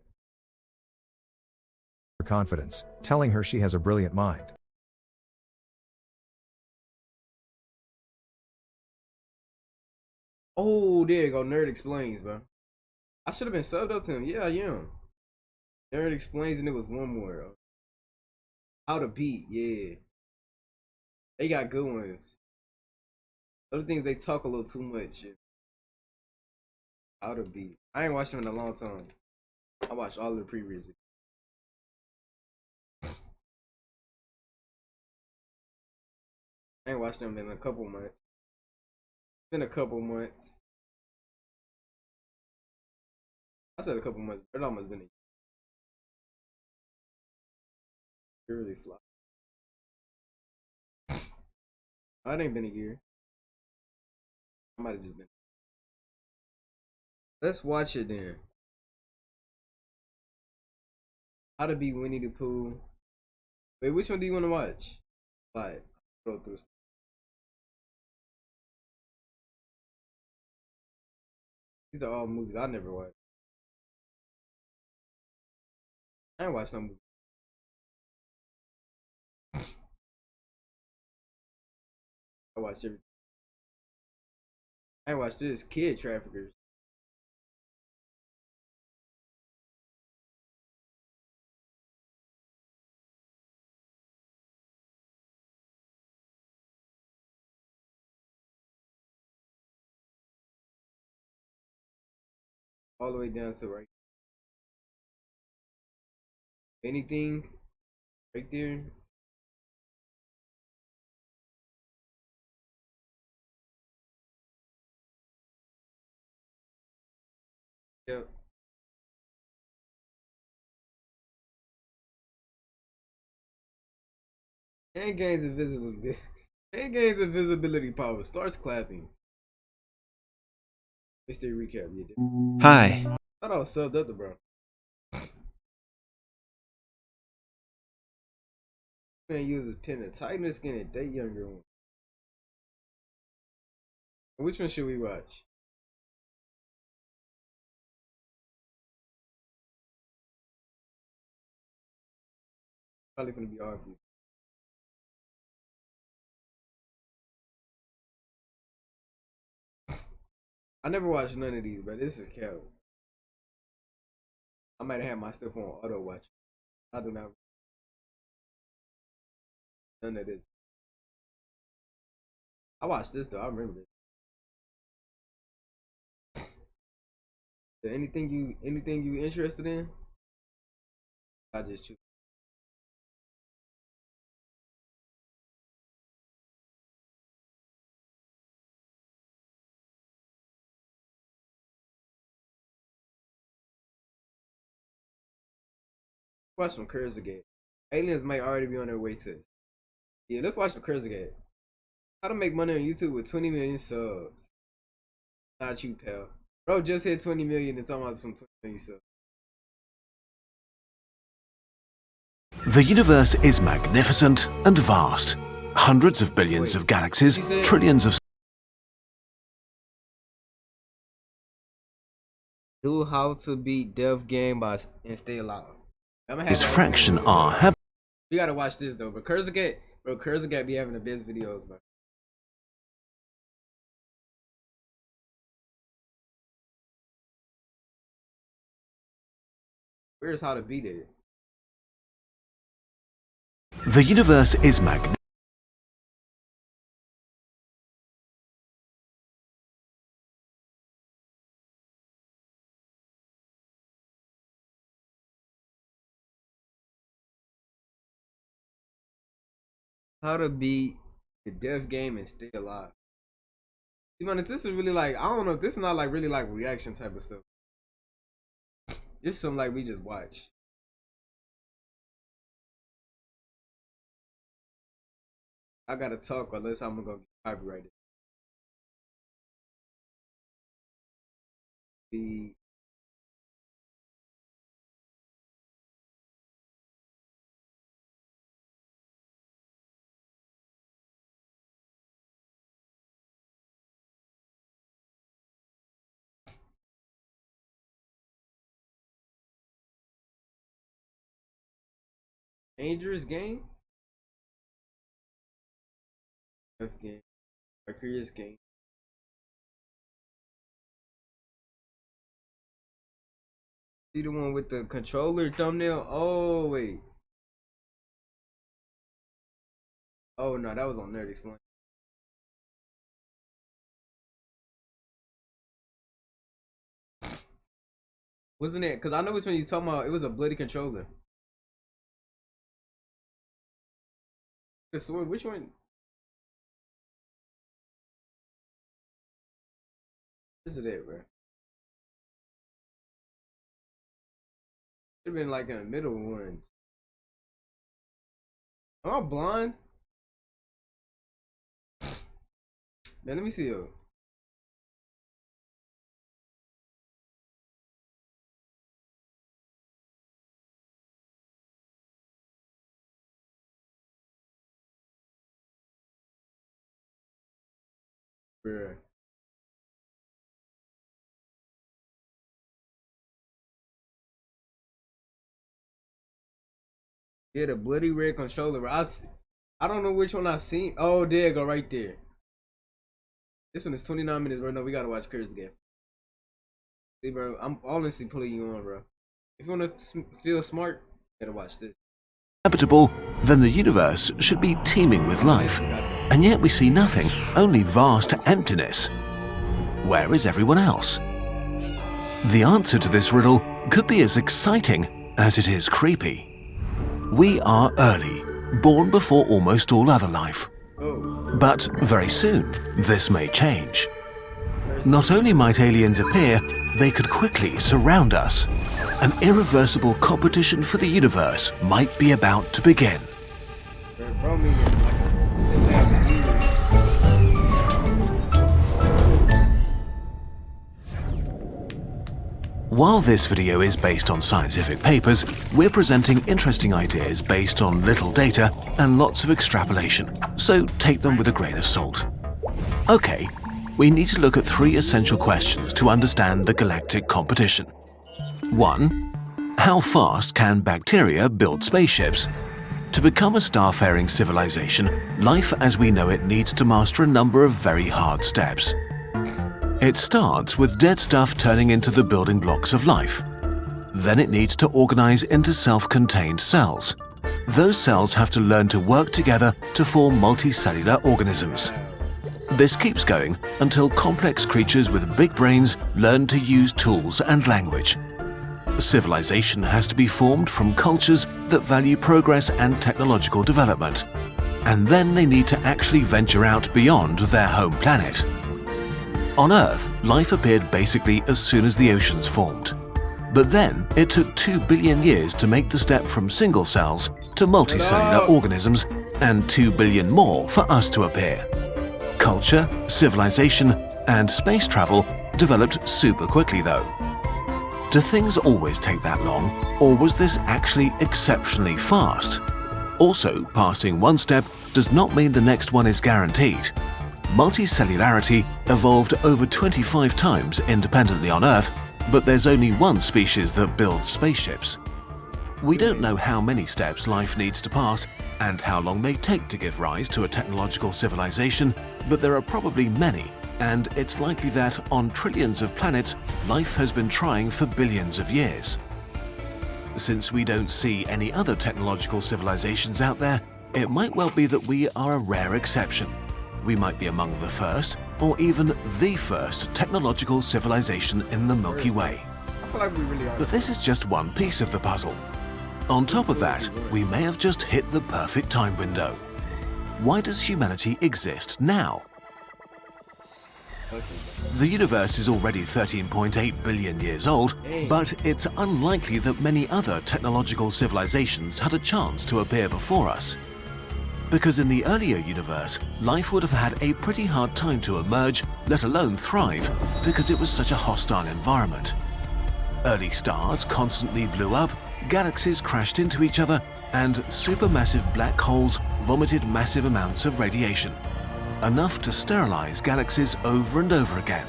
Confidence, telling her she has a brilliant mind. Oh, there you go. Nerd Explains, bro. I should have been subbed up to him. Yeah, I am. Nerd Explains, and it was one more. How to Beat, yeah. They got good ones. Other things, they talk a little too much. How to Beat. I ain't watched them in a long time. I watched all the previous. I ain't watched them in a couple months. Been a couple months. I said a couple months. It almost been a year. Really fly. Oh, it ain't been a year. I might have just been. Let's watch it then. How to Be Winnie the Pooh. Wait, which one do you want to watch? Like, go through. These are all movies I never watched. I ain't watched no movie. I watched everything. I ain't watched this. Kid Traffickers. All the way down to right. Anything right there. Yep. And gains invisibility. And gains invisibility power. Starts clapping. Mr. Recap. You did. Hi. I thought I was subbed up to bro. Man uses pen to tighten the skin and date younger one. Which one should we watch? Probably gonna be hard for you. I never watched none of these, but this is cap. I might have had my stuff on auto watch. I do not. None of this. I watched this though. I remember this. Anything you interested in? I just choose. Watch some Kurzagate. Aliens might already be on their way to. Yeah, let's watch some Kurzagate. How to make money on YouTube with 20 million subs. Not you, pal. Bro just hit 20 million and talking about from 20 million subs. The universe is magnificent and vast. Hundreds of billions of galaxies, trillions of... Do How to Beat Death Game by and Stay Alive. His fraction are... We gotta watch this though, but Kurzagate be having the best videos, bro. Where's How to Beat it? The universe is magnificent. How to Beat the Death Game and Stay Alive. You know, this is really like, I don't know if this is not like really like reaction type of stuff. This is something like we just watch. I gotta talk unless I'm gonna get copyrighted. The Dangerous game? F game. A curious game. See the one with the controller thumbnail? Oh, wait. Oh, no, that was on Nerd Explain. Wasn't it? Because I know which one you're talking about. It was a bloody controller. The sword, which one? This is it, bro. Should have been like in the middle ones. Am I blind? Man, let me see you. Bruh. Yeah, the bloody red controller. I don't know which one I've seen. Oh, there you go, right there. This one is 29 minutes, bro. No, we gotta watch Curse again. See, bro, I'm honestly pulling you on, bro. If you wanna feel smart, you gotta watch this. Habitable, then the universe should be teeming with life. And yet we see nothing, only vast emptiness. Where is everyone else? The answer to this riddle could be as exciting as it is creepy. We are early, born before almost all other life. But very soon, this may change. Not only might aliens appear, they could quickly surround us. An irreversible competition for the universe might be about to begin. While this video is based on scientific papers, we're presenting interesting ideas based on little data and lots of extrapolation, so take them with a grain of salt. Okay, we need to look at 3 essential questions to understand the galactic competition. 1. How fast can bacteria build spaceships? To become a starfaring civilization, life as we know it needs to master a number of very hard steps. It starts with dead stuff turning into the building blocks of life. Then it needs to organize into self-contained cells. Those cells have to learn to work together to form multicellular organisms. This keeps going until complex creatures with big brains learn to use tools and language. Civilization has to be formed from cultures that value progress and technological development. And then they need to actually venture out beyond their home planet. On Earth, life appeared basically as soon as the oceans formed. But then it took 2 billion years to make the step from single cells to multicellular organisms, and 2 billion more for us to appear. Culture, civilization, and space travel developed super quickly though. Do things always take that long, or was this actually exceptionally fast? Also, passing one step does not mean the next one is guaranteed. Multicellularity evolved over 25 times independently on Earth, but there's only one species that builds spaceships. We don't know how many steps life needs to pass and how long they take to give rise to a technological civilization, but there are probably many, and it's likely that on trillions of planets, life has been trying for billions of years. Since we don't see any other technological civilizations out there, it might well be that we are a rare exception. We might be among the first, or even the first technological civilization in the Milky Way. I feel like we really are. But this is just one piece of the puzzle. On top of that, we may have just hit the perfect time window. Why does humanity exist now? The universe is already 13.8 billion years old, but it's unlikely that many other technological civilizations had a chance to appear before us. Because in the earlier universe, life would have had a pretty hard time to emerge, let alone thrive, because it was such a hostile environment. Early stars constantly blew up, galaxies crashed into each other, and supermassive black holes vomited massive amounts of radiation, enough to sterilize galaxies over and over again.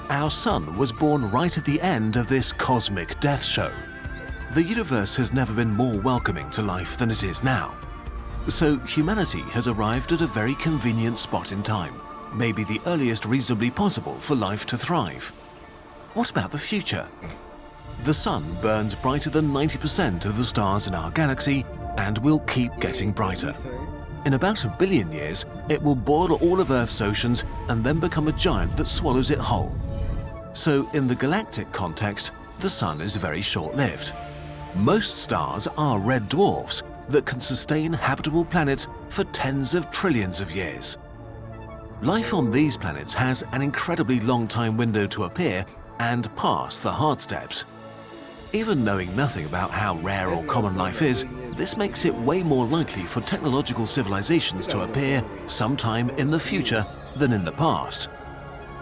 Our sun was born right at the end of this cosmic death show. The universe has never been more welcoming to life than it is now. So humanity has arrived at a very convenient spot in time, maybe the earliest reasonably possible for life to thrive. What about the future? The sun burns brighter than 90% of the stars in our galaxy and will keep getting brighter. In about 1 billion years, it will boil all of Earth's oceans and then become a giant that swallows it whole. So in the galactic context, the sun is very short-lived. Most stars are red dwarfs that can sustain habitable planets for tens of trillions of years. Life on these planets has an incredibly long time window to appear and pass the hard steps. Even knowing nothing about how rare or common life is, this makes it way more likely for technological civilizations to appear sometime in the future than in the past.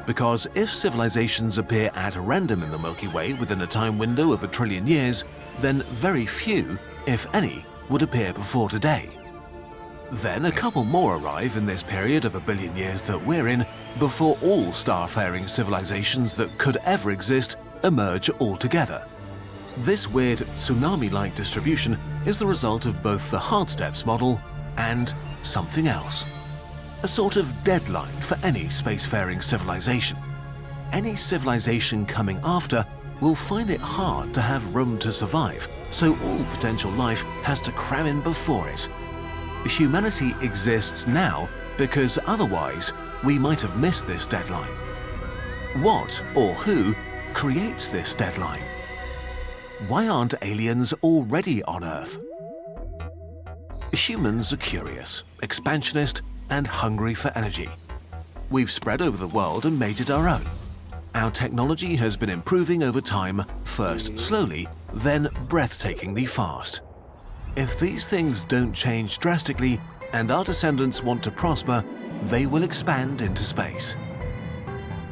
Because if civilizations appear at random in the Milky Way within a time window of 1 trillion years, then very few, if any, would appear before today. Then a couple more arrive in this period of 1 billion years that we're in before all star-faring civilizations that could ever exist emerge altogether. This weird tsunami-like distribution is the result of both the hard steps model and something else. A sort of deadline for any spacefaring civilization. Any civilization coming after will find it hard to have room to survive, so all potential life has to cram in before it. Humanity exists now because otherwise we might have missed this deadline. What or who creates this deadline? Why aren't aliens already on Earth? Humans are curious, expansionist, and hungry for energy. We've spread over the world and made it our own. Our technology has been improving over time, first slowly, then breathtakingly fast. If these things don't change drastically and our descendants want to prosper, they will expand into space.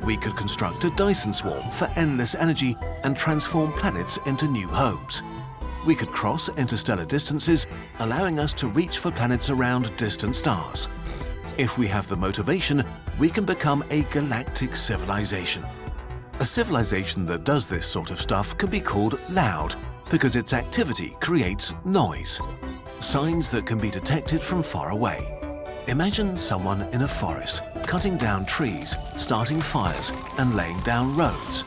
We could construct a Dyson swarm for endless energy and transform planets into new homes. We could cross interstellar distances, allowing us to reach for planets around distant stars. If we have the motivation, we can become a galactic civilization. A civilization that does this sort of stuff can be called loud, because its activity creates noise. Signs that can be detected from far away. Imagine someone in a forest, cutting down trees, starting fires, and laying down roads.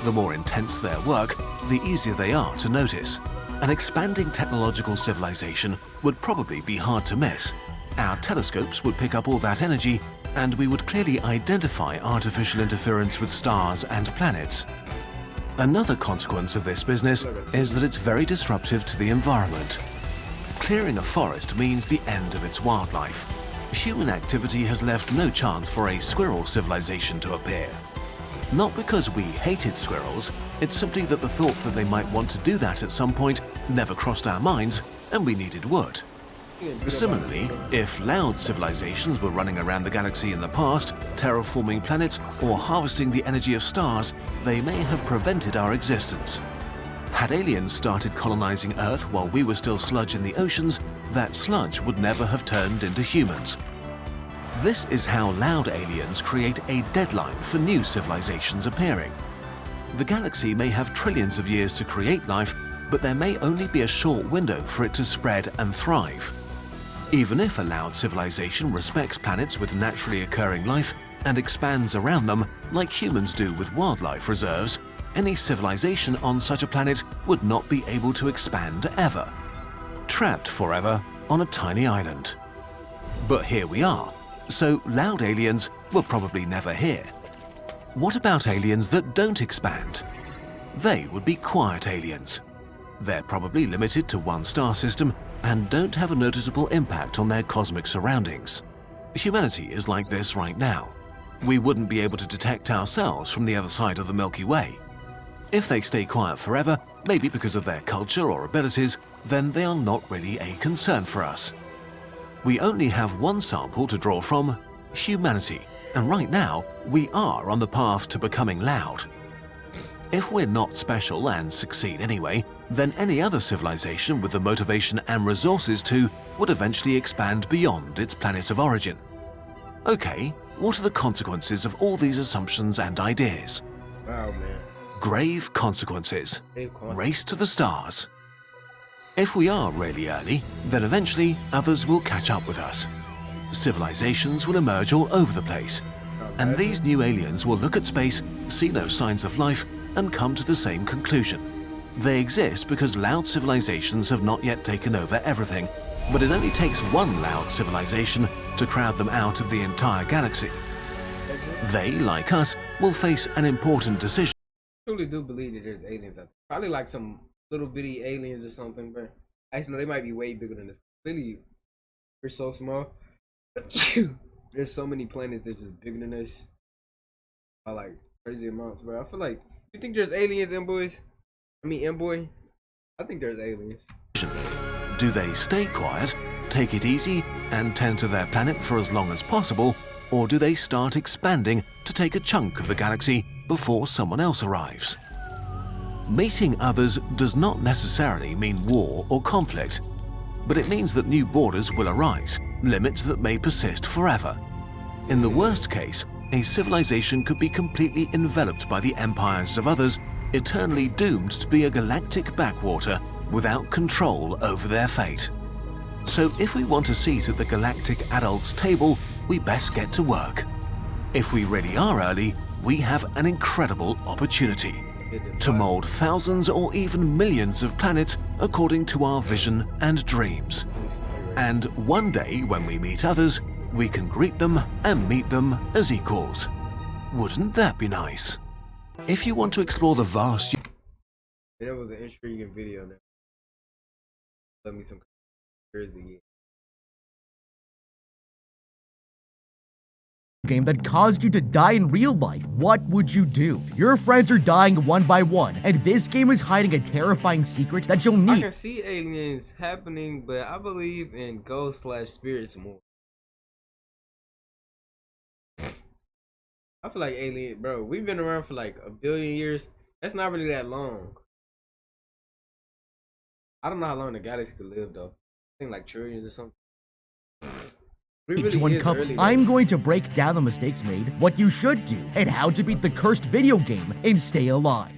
The more intense their work, the easier they are to notice. An expanding technological civilization would probably be hard to miss. Our telescopes would pick up all that energy, and we would clearly identify artificial interference with stars and planets. Another consequence of this business is that it's very disruptive to the environment. Clearing a forest means the end of its wildlife. Human activity has left no chance for a squirrel civilization to appear. Not because we hated squirrels, it's simply that the thought that they might want to do that at some point never crossed our minds, and we needed wood. Similarly, if loud civilizations were running around the galaxy in the past, terraforming planets or harvesting the energy of stars, they may have prevented our existence. Had aliens started colonizing Earth while we were still sludge in the oceans, that sludge would never have turned into humans. This is how loud aliens create a deadline for new civilizations appearing. The galaxy may have trillions of years to create life, but there may only be a short window for it to spread and thrive. Even if a loud civilization respects planets with naturally occurring life and expands around them like humans do with wildlife reserves, any civilization on such a planet would not be able to expand ever. Trapped forever on a tiny island. But here we are, so loud aliens were probably never here. What about aliens that don't expand? They would be quiet aliens. They're probably limited to one star system and don't have a noticeable impact on their cosmic surroundings. Humanity is like this right now. We wouldn't be able to detect ourselves from the other side of the Milky Way. If they stay quiet forever, maybe because of their culture or abilities, then they are not really a concern for us. We only have one sample to draw from, humanity, and right now, we are on the path to becoming loud. If we're not special and succeed anyway, then any other civilization with the motivation and resources to would eventually expand beyond its planet of origin. Okay, what are the consequences of all these assumptions and ideas? Wow, man. Grave consequences. Race to the stars. If we are really early, then eventually others will catch up with us. Civilizations will emerge all over the place, and these new aliens will look at space, see no signs of life, and come to the same conclusion. They exist because loud civilizations have not yet taken over everything, but it only takes one loud civilization to crowd them out of the entire galaxy. They, like us, will face an important decision. I truly do believe that there's aliens out there. Probably like some little bitty aliens or something, but actually no, they might be way bigger than this. Clearly, we're so small. There's so many planets that's just bigger than us by like crazy amounts, bro. I feel like, you think there's aliens, M-boys? I mean, M-boy? I think there's aliens. Do they stay quiet, take it easy, and tend to their planet for as long as possible, or do they start expanding to take a chunk of the galaxy before someone else arrives? Meeting others does not necessarily mean war or conflict, but it means that new borders will arise, limits that may persist forever. In the worst case, a civilization could be completely enveloped by the empires of others, eternally doomed to be a galactic backwater without control over their fate. So if we want a seat at the galactic adults' table, we best get to work. If we really are early, we have an incredible opportunity to mold thousands or even millions of planets according to our vision and dreams. And one day when we meet others, we can greet them and meet them as equals. Wouldn't that be nice? If you want to explore the vast... That was an intriguing video. Let me some crazy. Game that caused you to die in real life, what would you do? Your friends are dying one by one, and this game is hiding a terrifying secret that you'll need. I can see aliens happening, but I believe in ghosts/spirits more. I feel like alien, bro. We've been around for like 1 billion years. That's not really that long. I don't know how long the galaxy could live though. I think like trillions or something. To uncover, I'm going to break down the mistakes made, what you should do, and how to beat the cursed video game and stay alive.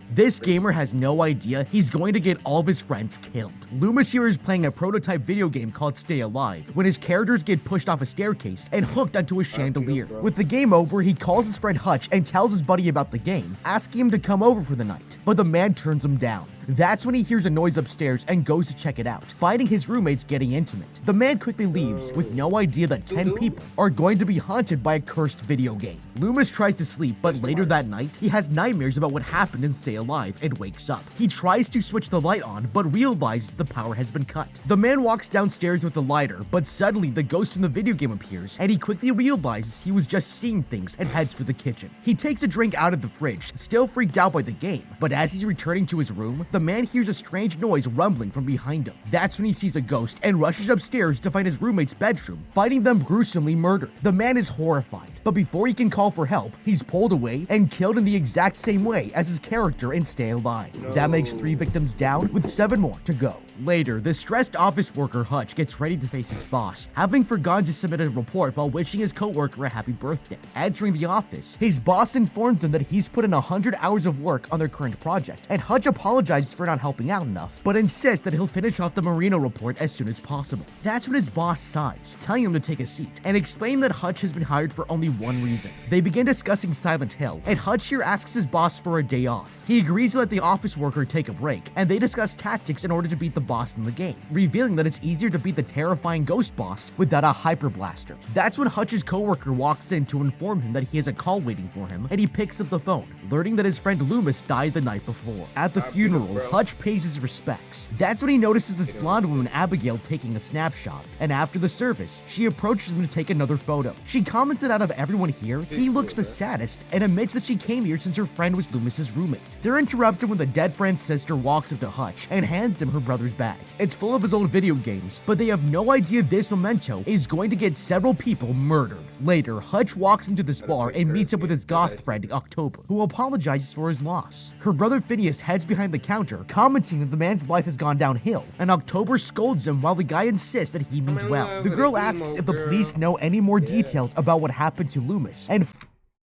This gamer has no idea he's going to get all of his friends killed. Loomis here is playing a prototype video game called Stay Alive, when his characters get pushed off a staircase and hooked onto a chandelier. With the game over, he calls his friend Hutch and tells his buddy about the game, asking him to come over for the night, but the man turns him down. That's when he hears a noise upstairs and goes to check it out, finding his roommates getting intimate. The man quickly leaves with no idea that 10 people are going to be haunted by a cursed video game. Loomis tries to sleep, but later that night, he has nightmares about what happened in Stay Alive and wakes up. He tries to switch the light on, but realizes the power has been cut. The man walks downstairs with a lighter, but suddenly the ghost from the video game appears, and he quickly realizes he was just seeing things and heads for the kitchen. He takes a drink out of the fridge, still freaked out by the game, but as he's returning to his room, the man hears a strange noise rumbling from behind him. That's when he sees a ghost and rushes upstairs to find his roommate's bedroom, finding them gruesomely murdered. The man is horrified, but before he can call for help, he's pulled away and killed in the exact same way as his character in Stay Alive. That makes 3 victims down, with 7 more to go. Later, the stressed office worker Hutch gets ready to face his boss, having forgotten to submit a report while wishing his coworker a happy birthday. Entering the office, his boss informs him that he's put in 100 hours of work on their current project, and Hutch apologizes for not helping out enough, but insists that he'll finish off the Marino report as soon as possible. That's when his boss sighs, telling him to take a seat, and explain that Hutch has been hired for only one reason. They begin discussing Silent Hill, and Hutch here asks his boss for a day off. He agrees to let the office worker take a break, and they discuss tactics in order to beat the boss in the game, revealing that it's easier to beat the terrifying ghost boss without a hyper blaster. That's when Hutch's coworker walks in to inform him that he has a call waiting for him, and he picks up the phone, learning that his friend Loomis died the night before. At the funeral, Hutch pays his respects. That's when he notices this blonde woman Abigail taking a snapshot, and after the service, she approaches him to take another photo. She comments that out of everyone here, he looks the saddest, and admits that she came here since her friend was Loomis's roommate. They're interrupted when the dead friend's sister walks up to Hutch and hands him her brother's bag. It's full of his old video games, but they have no idea this memento is going to get several people murdered. Later, Hutch walks into this bar and meets up with his goth friend October, who apologizes for his loss. Her brother Phineas heads behind the counter, commenting that the man's life has gone downhill, and October scolds him while the guy insists that he means well. The girl asks if the police know any more details about what happened to Loomis, and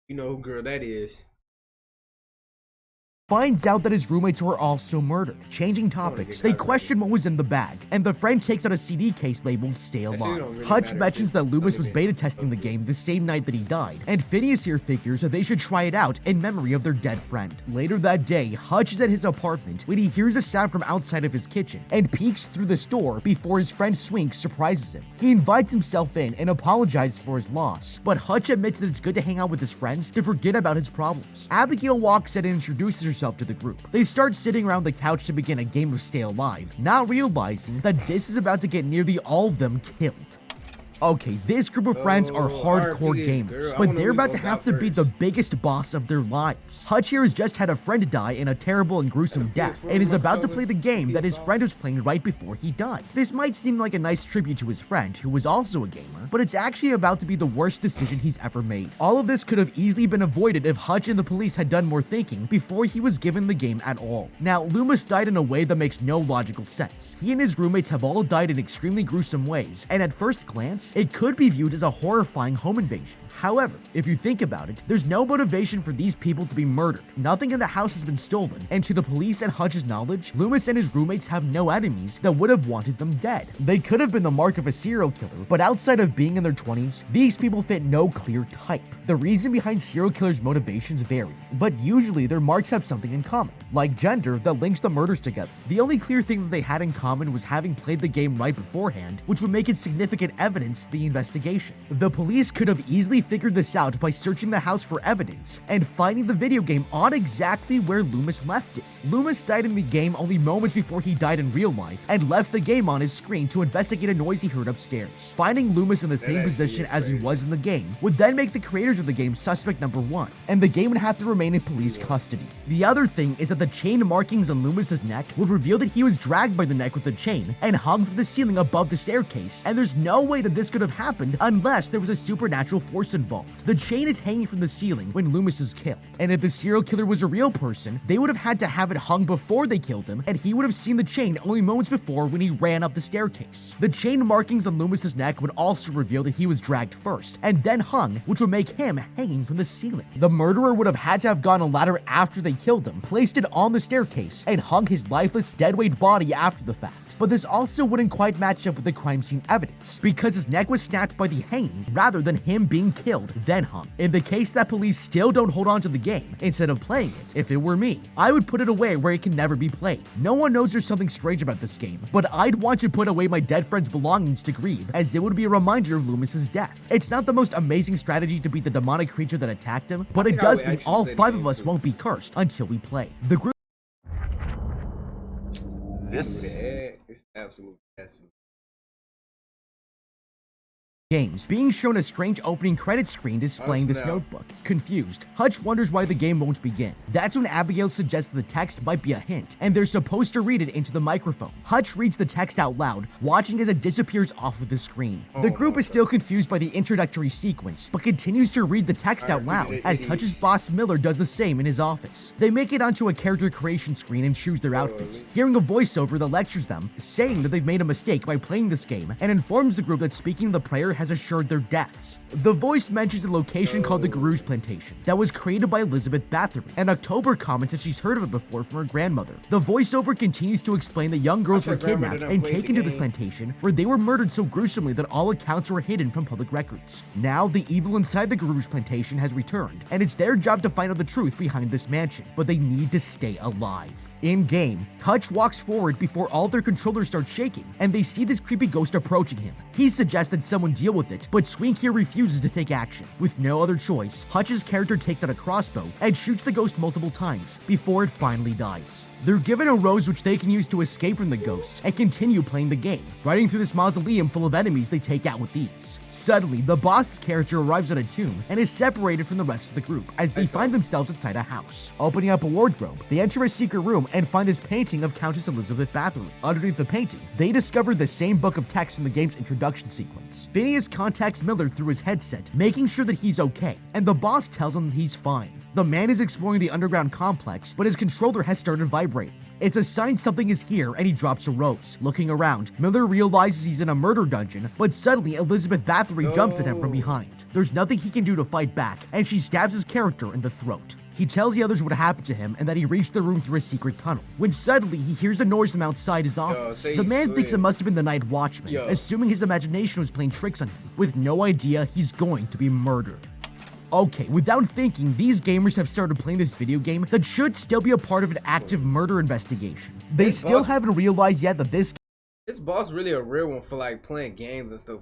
you know who girl that is. finds out that his roommates were also murdered. Changing topics, they question what was in the bag, and the friend takes out a CD case labeled Stay Alive. Hutch mentions that Loomis was beta testing the game the same night that he died, and Phineas here figures that they should try it out in memory of their dead friend. Later that day, Hutch is at his apartment when he hears a sound from outside of his kitchen and peeks through the store before his friend Swink surprises him. He invites himself in and apologizes for his loss, but Hutch admits that it's good to hang out with his friends to forget about his problems. Abigail walks in and introduces herself to the group. They start sitting around the couch to begin a game of Stay Alive, not realizing that this is about to get nearly all of them killed. Okay, this group of friends are hardcore gamers, but they're about to have to beat the biggest boss of their lives. Hutch here has just had a friend die in a terrible and gruesome death, and is about to play the game that his friend was playing right before he died. This might seem like a nice tribute to his friend, who was also a gamer, but it's actually about to be the worst decision he's ever made. All of this could have easily been avoided if Hutch and the police had done more thinking before he was given the game at all. Now, Loomis died in a way that makes no logical sense. He and his roommates have all died in extremely gruesome ways, and at first glance, it could be viewed as a horrifying home invasion. However, if you think about it, there's no motivation for these people to be murdered. Nothing in the house has been stolen, and to the police and Hutch's knowledge, Loomis and his roommates have no enemies that would have wanted them dead. They could have been the mark of a serial killer, but outside of being in their 20s, these people fit no clear type. The reason behind serial killers' motivations vary, but usually their marks have something in common, like gender that links the murders together. The only clear thing that they had in common was having played the game right beforehand, which would make it significant evidence to the investigation. The police could have easily figured this out by searching the house for evidence and finding the video game on exactly where Loomis left it. Loomis died in the game only moments before he died in real life and left the game on his screen to investigate a noise he heard upstairs. Finding Loomis in the same position as he was in the game would then make the creators of the game suspect number 1, and the game would have to remain in police custody. The other thing is that the chain markings on Loomis's neck would reveal that he was dragged by the neck with the chain and hung from the ceiling above the staircase, and there's no way that this could have happened unless there was a supernatural force involved. The chain is hanging from the ceiling when Loomis is killed, and if the serial killer was a real person, they would have had to have it hung before they killed him, and he would have seen the chain only moments before when he ran up the staircase. The chain markings on Loomis's neck would also reveal that he was dragged first, and then hung, which would make him hanging from the ceiling. The murderer would have had to have gotten a ladder after they killed him, placed it on the staircase, and hung his lifeless, deadweight body after the fact. But this also wouldn't quite match up with the crime scene evidence, because his neck was snapped by the hanging rather than him being killed, then hung. In the case that police still don't hold on to the game, instead of playing it, if it were me, I would put it away where it can never be played. No one knows there's something strange about this game, but I'd want to put away my dead friend's belongings to grieve, as it would be a reminder of Loomis's death. It's not the most amazing strategy to beat the demonic creature that attacked him, but it does mean all 5 of us won't be cursed until we play. The group. This is absolute blasphemy. Games, being shown a strange opening credit screen displaying this notebook. Confused, Hutch wonders why the game won't begin. That's when Abigail suggests the text might be a hint, and they're supposed to read it into the microphone. Hutch reads the text out loud, watching as it disappears off of the screen. The group is still confused by the introductory sequence, but continues to read the text out loud, as Hutch's boss Miller does the same in his office. They make it onto a character creation screen and choose their outfits, hearing a voiceover that lectures them, saying that they've made a mistake by playing this game, and informs the group that speaking the prayer has assured their deaths. The voice mentions a location called the Guru's Plantation that was created by Elizabeth Bathory, and October comments that she's heard of it before from her grandmother. The voiceover continues to explain that young girls were kidnapped and taken to this plantation where they were murdered so gruesomely that all accounts were hidden from public records. Now, the evil inside the Guru's Plantation has returned, and it's their job to find out the truth behind this mansion, but they need to stay alive. In-game, Hutch walks forward before all their controllers start shaking, and they see this creepy ghost approaching him. He suggests that someone deal with it, but Swink here refuses to take action. With no other choice, Hutch's character takes out a crossbow and shoots the ghost multiple times before it finally dies. They're given a rose which they can use to escape from the ghost and continue playing the game, riding through this mausoleum full of enemies they take out with ease. Suddenly, the boss's character arrives at a tomb and is separated from the rest of the group as they find themselves inside a house. Opening up a wardrobe, they enter a secret room and find this painting of Countess Elizabeth Bathory. Underneath the painting, they discover the same book of text from the game's introduction sequence. Phineas contacts Miller through his headset, making sure that he's okay, and the boss tells him that he's fine. The man is exploring the underground complex, but his controller has started vibrating. It's a sign something is here, and he drops a rose. Looking around, Miller realizes he's in a murder dungeon, but suddenly Elizabeth Bathory jumps at him from behind. There's nothing he can do to fight back, and she stabs his character in the throat. He tells the others what happened to him and that he reached the room through a secret tunnel, when suddenly he hears a noise from outside his office. The man thinks it must have been the night watchman, assuming his imagination was playing tricks on him, with no idea he's going to be murdered. Okay, without thinking, these gamers have started playing this video game that should still be a part of an active murder investigation. They still haven't realized yet that this boss really a real one for like playing games and stuff.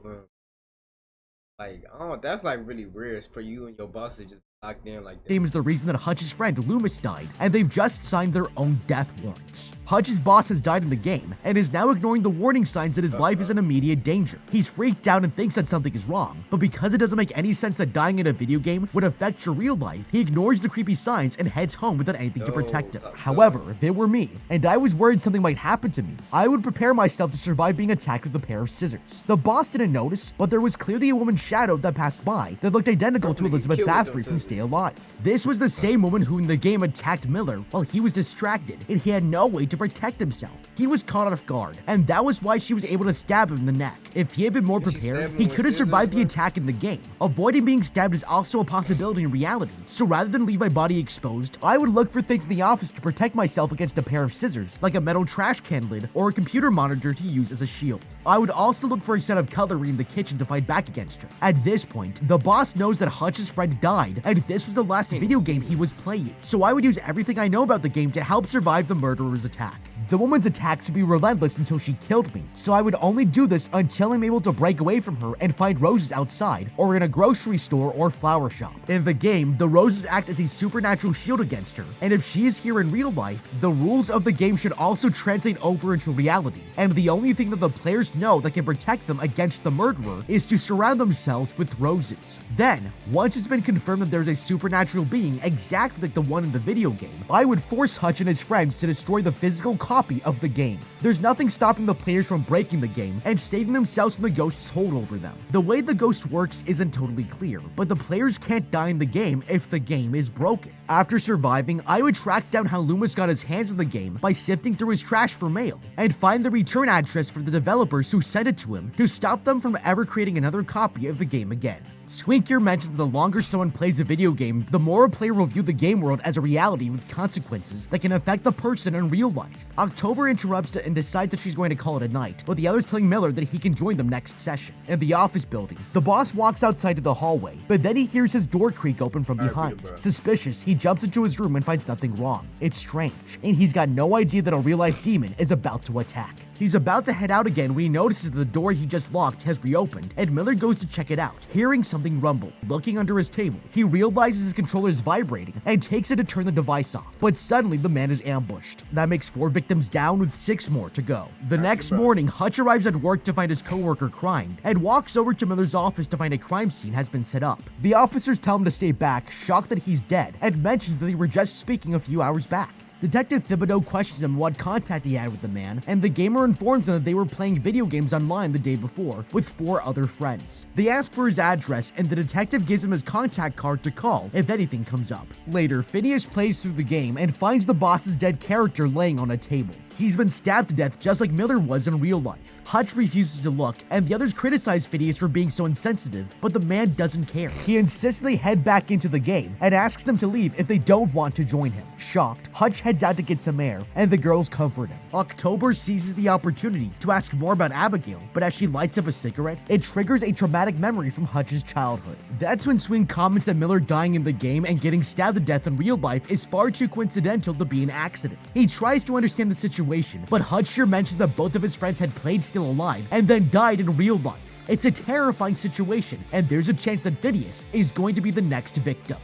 Like, oh, that's like really weird for you and your boss to just locked in like that. Game is the reason that Hutch's friend Loomis died, and they've just signed their own death warrants. Hutch's boss has died in the game, and is now ignoring the warning signs that his life is in immediate danger. He's freaked out and thinks that something is wrong, but because it doesn't make any sense that dying in a video game would affect your real life, he ignores the creepy signs and heads home without anything to protect him. However, if it were me, and I was worried something might happen to me, I would prepare myself to survive being attacked with a pair of scissors. The boss didn't notice, but there was clearly a woman's shadow that passed by that looked identical to Elizabeth Bathory from Stay Alive. This was the same woman who in the game attacked Miller while he was distracted, and he had no way to protect himself. He was caught off guard, and that was why she was able to stab him in the neck. If he had been more prepared, he could have survived the attack in the game. Avoiding being stabbed is also a possibility in reality, so rather than leave my body exposed, I would look for things in the office to protect myself against a pair of scissors, like a metal trash can lid or a computer monitor to use as a shield. I would also look for a set of cutlery in the kitchen to fight back against her. At this point, the boss knows that Hutch's friend died, and this was the last video game he was playing, so I would use everything I know about the game to help survive the murderer's attack. The woman's attacks would be relentless until she killed me, so I would only do this until I'm able to break away from her and find roses outside or in a grocery store or flower shop. In the game, the roses act as a supernatural shield against her, and if she is here in real life, the rules of the game should also translate over into reality, and the only thing that the players know that can protect them against the murderer is to surround themselves with roses. Then, once it's been confirmed that there's a supernatural being exactly like the one in the video game, I would force Hutch and his friends to destroy the physical copy of the game. There's nothing stopping the players from breaking the game and saving themselves from the ghost's hold over them. The way the ghost works isn't totally clear, but the players can't die in the game if the game is broken. After surviving, I would track down how Loomis got his hands on the game by sifting through his trash for mail, and find the return address for the developers who sent it to him to stop them from ever creating another copy of the game again. Swinkier mentions that the longer someone plays a video game, the more a player will view the game world as a reality with consequences that can affect the person in real life. October interrupts and decides that she's going to call it a night, with the others telling Miller that he can join them next session. In the office building, the boss walks outside to the hallway, but then he hears his door creak open from behind. Suspicious, he jumps into his room and finds nothing wrong. It's strange, and he's got no idea that a real-life demon is about to attack. He's about to head out again when he notices that the door he just locked has reopened, and Miller goes to check it out, hearing something rumble. Looking under his table, he realizes his controller is vibrating and takes it to turn the device off, but suddenly the man is ambushed. That makes 4 victims down with 6 more to go. The next morning, Hutch arrives at work to find his coworker crying, and walks over to Miller's office to find a crime scene has been set up. The officers tell him to stay back, shocked that he's dead, and mentions that they were just speaking a few hours back. Detective Thibodeau questions him what contact he had with the man, and the gamer informs him that they were playing video games online the day before with 4 other friends. They ask for his address, and the detective gives him his contact card to call if anything comes up. Later, Phineas plays through the game and finds the boss's dead character laying on a table. He's been stabbed to death just like Miller was in real life. Hutch refuses to look, and the others criticize Phineas for being so insensitive, but the man doesn't care. He insists they head back into the game and asks them to leave if they don't want to join him. Shocked, Hutch heads out to get some air, and the girls comfort him. October seizes the opportunity to ask more about Abigail, but as she lights up a cigarette, it triggers a traumatic memory from Hutch's childhood. That's when Swing comments that Miller dying in the game and getting stabbed to death in real life is far too coincidental to be an accident. He tries to understand the situation, but Hutch here mentions that both of his friends had played Still Alive and then died in real life. It's a terrifying situation, and there's a chance that Phineas is going to be the next victim.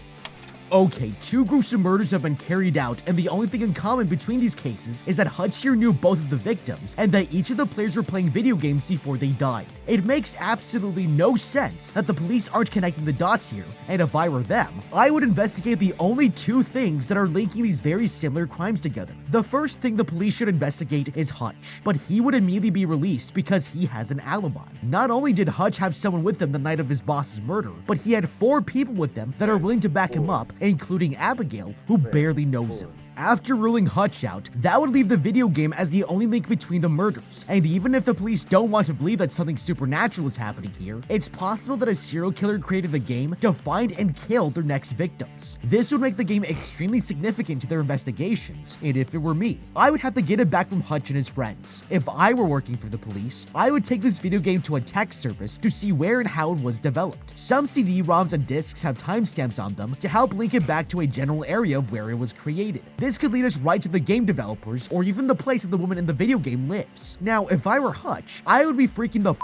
Okay, 2 gruesome murders have been carried out, and the only thing in common between these cases is that Hutch here knew both of the victims, and that each of the players were playing video games before they died. It makes absolutely no sense that the police aren't connecting the dots here, and if I were them, I would investigate the only 2 things that are linking these very similar crimes together. The first thing the police should investigate is Hutch, but he would immediately be released because he has an alibi. Not only did Hutch have someone with him the night of his boss's murder, but he had 4 people with him that are willing to back him up, including Abigail, who barely knows him. After ruling Hutch out, that would leave the video game as the only link between the murders. And even if the police don't want to believe that something supernatural is happening here, it's possible that a serial killer created the game to find and kill their next victims. This would make the game extremely significant to their investigations, and if it were me, I would have to get it back from Hutch and his friends. If I were working for the police, I would take this video game to a tech service to see where and how it was developed. Some CD-ROMs and discs have timestamps on them to help link it back to a general area of where it was created. This could lead us right to the game developers or even the place that the woman in the video game lives. Now, if I were Hutch, I would be freaking the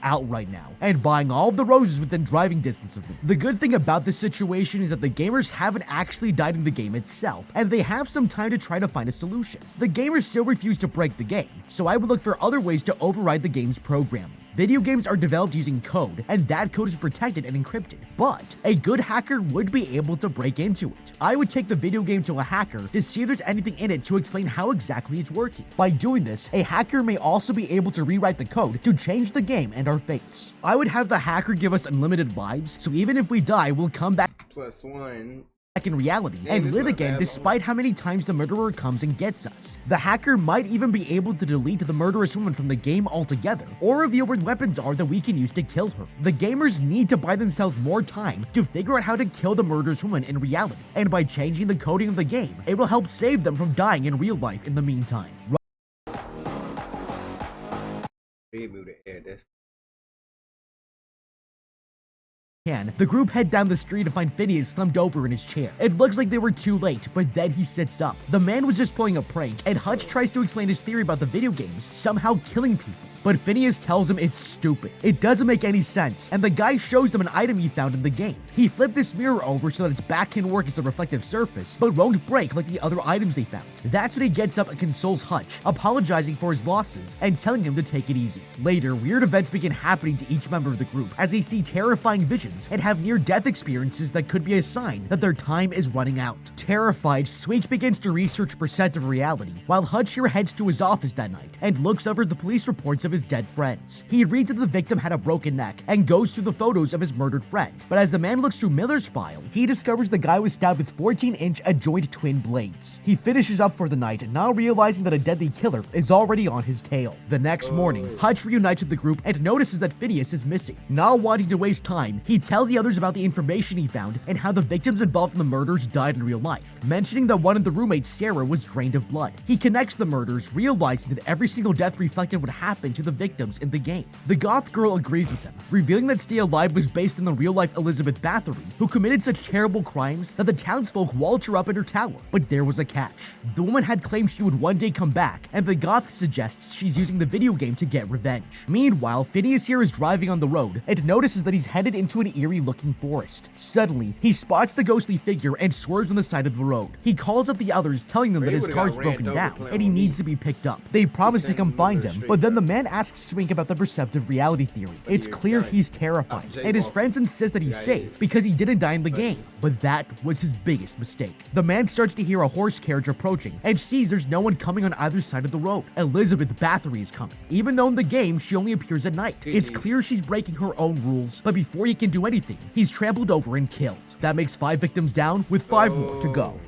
out right now and buying all of the roses within driving distance of me. The good thing about this situation is that the gamers haven't actually died in the game itself, and they have some time to try to find a solution. The gamers still refuse to break the game, so I would look for other ways to override the game's programming. Video games are developed using code, and that code is protected and encrypted, but a good hacker would be able to break into it. I would take the video game to a hacker to see if there's anything in it to explain how exactly it's working. By doing this, a hacker may also be able to rewrite the code to change the game and our fates. I would have the hacker give us unlimited lives, so even if we die, we'll come back +1 in reality and live again despite how many times the murderer comes and gets us. The hacker might even be able to delete the murderous woman from the game altogether, or reveal where weapons are that we can use to kill her. The gamers need to buy themselves more time to figure out how to kill the murderous woman in reality, and by changing the coding of the game, it will help save them from dying in real life in the meantime. The group head down the street to find Phineas slumped over in his chair. It looks like they were too late, but then he sits up. The man was just pulling a prank, and Hutch tries to explain his theory about the video games somehow killing people. But Phineas tells him it's stupid. It doesn't make any sense, and the guy shows them an item he found in the game. He flipped this mirror over so that its back can work as a reflective surface, but won't break like the other items they found. That's when he gets up and consoles Hutch, apologizing for his losses and telling him to take it easy. Later, weird events begin happening to each member of the group as they see terrifying visions and have near-death experiences that could be a sign that their time is running out. Terrified, Sweek begins to research percent of reality, while Hutch here heads to his office that night and looks over the police reports of his dead friends. He reads that the victim had a broken neck and goes through the photos of his murdered friend, but as the man looks through Miller's file, he discovers the guy was stabbed with 14-inch adjoint twin blades. He finishes up for the night, now realizing that a deadly killer is already on his tail. The next morning, Hutch reunites with the group and notices that Phineas is missing. Not wanting to waste time, he tells the others about the information he found and how the victims involved in the murders died in real life, mentioning that one of the roommates, Sarah, was drained of blood. He connects the murders, realizing that every single death reflected what happened to the victims in the game. The goth girl agrees with him, revealing that Stay Alive was based on the real-life Elizabeth Bathory, who committed such terrible crimes that the townsfolk walled her up in her tower. But there was a catch. The woman had claimed she would one day come back, and the goth suggests she's using the video game to get revenge. Meanwhile, Phineas here is driving on the road and notices that he's headed into an eerie-looking forest. Suddenly, he spots the ghostly figure and swerves on the side of the road. He calls up the others, telling them that his car's broken down and he needs to be picked up. They promise to come find him, but then the man asks Swink about the perceptive reality theory. It's clear he's terrified, and his friends insist that he's safe because he didn't die in the game, but that was his biggest mistake. The man starts to hear a horse carriage approaching and sees there's no one coming on either side of the road. Elizabeth Bathory is coming, even though in the game she only appears at night. It's clear she's breaking her own rules, but before he can do anything, he's trampled over and killed. That makes 5 victims down, with 5 more to go.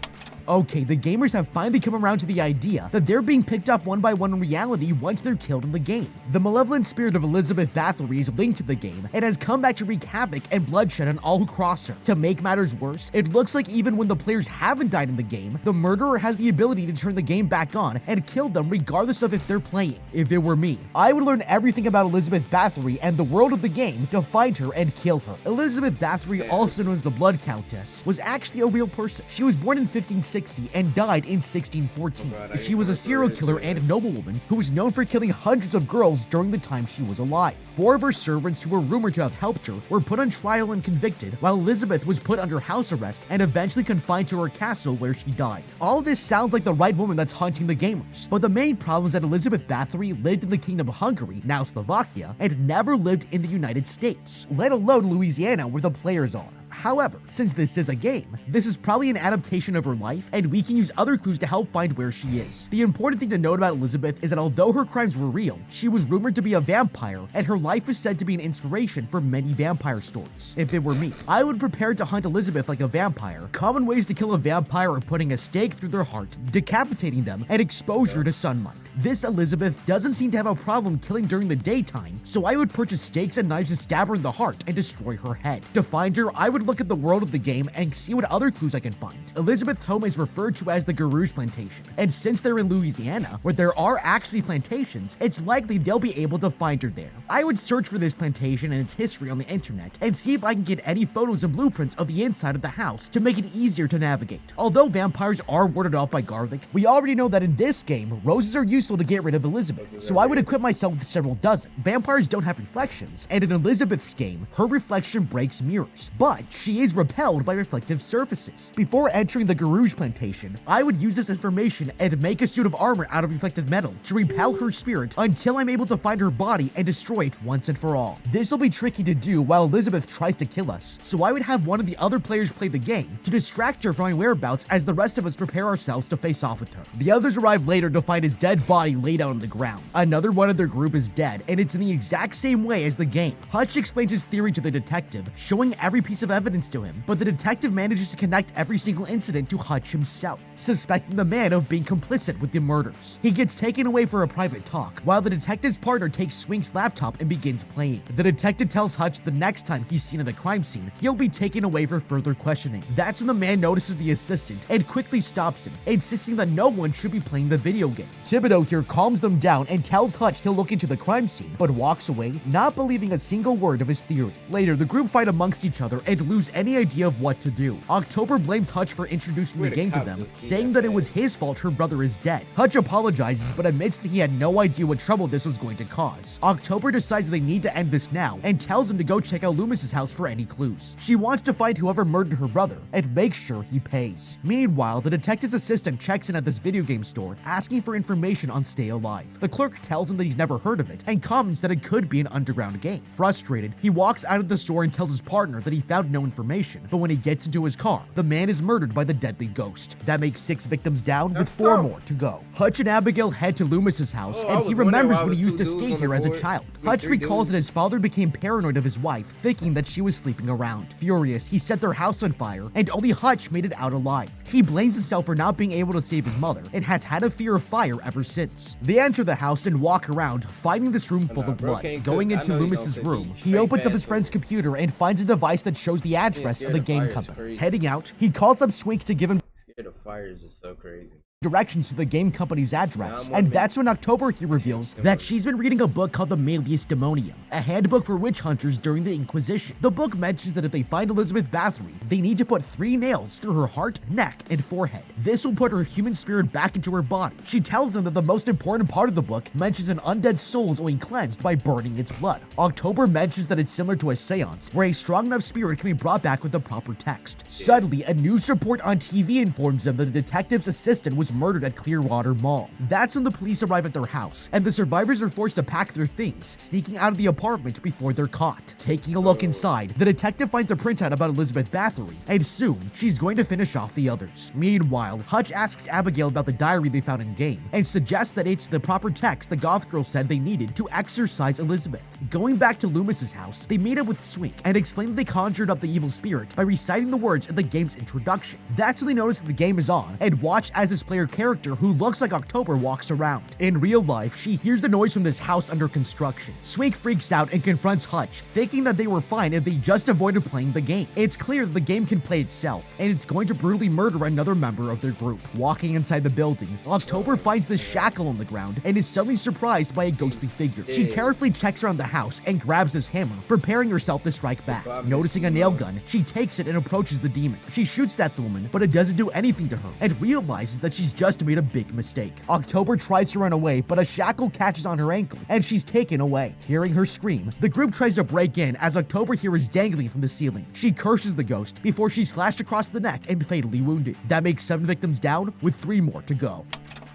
Okay, the gamers have finally come around to the idea that they're being picked off one by one in reality once they're killed in the game. The malevolent spirit of Elizabeth Bathory is linked to the game and has come back to wreak havoc and bloodshed on all who cross her. To make matters worse, it looks like even when the players haven't died in the game, the murderer has the ability to turn the game back on and kill them regardless of if they're playing. If it were me, I would learn everything about Elizabeth Bathory and the world of the game to find her and kill her. Elizabeth Bathory, also known as the Blood Countess, was actually a real person. She was born in 1560 and died in 1614. She was a serial killer and noblewoman who was known for killing hundreds of girls during the time she was alive. 4 of her servants who were rumored to have helped her were put on trial and convicted, while Elizabeth was put under house arrest and eventually confined to her castle where she died. All of this sounds like the right woman that's hunting the gamers, but the main problem is that Elizabeth Bathory lived in the Kingdom of Hungary, now Slovakia, and never lived in the United States, let alone Louisiana where the players are. However, since this is a game, this is probably an adaptation of her life, and we can use other clues to help find where she is. The important thing to note about Elizabeth is that although her crimes were real, she was rumored to be a vampire, and her life is said to be an inspiration for many vampire stories. If it were me, I would prepare to hunt Elizabeth like a vampire. Common ways to kill a vampire are putting a stake through their heart, decapitating them, and exposure to sunlight. This Elizabeth doesn't seem to have a problem killing during the daytime, so I would purchase stakes and knives to stab her in the heart and destroy her head. To find her, I would look at the world of the game and see what other clues I can find. Elizabeth's home is referred to as the Garage Plantation, and since they're in Louisiana, where there are actually plantations, it's likely they'll be able to find her there. I would search for this plantation and its history on the internet and see if I can get any photos and blueprints of the inside of the house to make it easier to navigate. Although vampires are warded off by garlic, we already know that in this game, roses are useful to get rid of Elizabeth, so I would equip myself with several dozen. Vampires don't have reflections, and in Elizabeth's game, her reflection breaks mirrors, but she is repelled by reflective surfaces. Before entering the Garage Plantation, I would use this information and make a suit of armor out of reflective metal to repel her spirit until I'm able to find her body and destroy it once and for all. This will be tricky to do while Elizabeth tries to kill us, so I would have one of the other players play the game to distract her from my whereabouts as the rest of us prepare ourselves to face off with her. The others arrive later to find his dead body laid out on the ground. Another one of their group is dead, and it's in the exact same way as the game. Hutch explains his theory to the detective, showing every piece of evidence to him, but the detective manages to connect every single incident to Hutch himself, suspecting the man of being complicit with the murders. He gets taken away for a private talk, while the detective's partner takes Swink's laptop and begins playing. The detective tells Hutch the next time he's seen at a crime scene, he'll be taken away for further questioning. That's when the man notices the assistant and quickly stops him, insisting that no one should be playing the video game. Thibodeau here calms them down and tells Hutch he'll look into the crime scene, but walks away, not believing a single word of his theory. Later, the group fight amongst each other and lose any idea of what to do. October blames Hutch for introducing the game to them, saying that it was his fault her brother is dead. Hutch apologizes, but admits that he had no idea what trouble this was going to cause. October decides they need to end this now and tells him to go check out Loomis's house for any clues. She wants to find whoever murdered her brother and make sure he pays. Meanwhile, the detective's assistant checks in at this video game store, asking for information on Stay Alive. The clerk tells him that he's never heard of it and comments that it could be an underground game. Frustrated, he walks out of the store and tells his partner that he found no information, but when he gets into his car, the man is murdered by the deadly ghost. That makes 6 victims down, with 4 more to go. Hutch and Abigail head to Loomis's house, and he remembers when he used to stay here as a child. Hutch recalls that his father became paranoid of his wife, thinking that she was sleeping around. Furious, he set their house on fire, and only Hutch made it out alive. He blames himself for not being able to save his mother, and has had a fear of fire ever since. They enter the house and walk around, finding this room full of blood. Going into Loomis's room, he opens up his friend's computer and finds a device that shows the address of the game company. Heading out, he calls up Swink to give him Scared of fire is just so crazy. directions to the game company's address, and that's when October here reveals that she's been reading a book called the Malleus Daemonium, a handbook for witch hunters during the Inquisition. The book mentions that if they find Elizabeth Bathory, they need to put 3 nails through her heart, neck, and forehead. This will put her human spirit back into her body. She tells them that the most important part of the book mentions an undead soul is only cleansed by burning its blood. October mentions that it's similar to a seance, where a strong enough spirit can be brought back with the proper text. Suddenly, a news report on TV informs them that the detective's assistant was murdered at Clearwater Mall. That's when the police arrive at their house, and the survivors are forced to pack their things, sneaking out of the apartment before they're caught. Taking a look inside, the detective finds a printout about Elizabeth Bathory, and soon, she's going to finish off the others. Meanwhile, Hutch asks Abigail about the diary they found in-game, and suggests that it's the proper text the goth girl said they needed to exorcise Elizabeth. Going back to Loomis's house, they meet up with Swink, and explain that they conjured up the evil spirit by reciting the words in the game's introduction. That's when they notice that the game is on, and watch as this player character who looks like October walks around. In real life, she hears the noise from this house under construction. Swink freaks out and confronts Hutch, thinking that they were fine if they just avoided playing the game. It's clear that the game can play itself, and it's going to brutally murder another member of their group. Walking inside the building, October finds this shackle on the ground and is suddenly surprised by a ghostly figure. She carefully checks around the house and grabs this hammer, preparing herself to strike back. Noticing a nail gun, she takes it and approaches the demon. She shoots at the woman, but it doesn't do anything to her, and realizes that she's just made a big mistake. October tries to run away, but a shackle catches on her ankle, and she's taken away. Hearing her scream, the group tries to break in as October here is dangling from the ceiling. She curses the ghost before she's slashed across the neck and fatally wounded. That makes 7 victims down, with 3 more to go.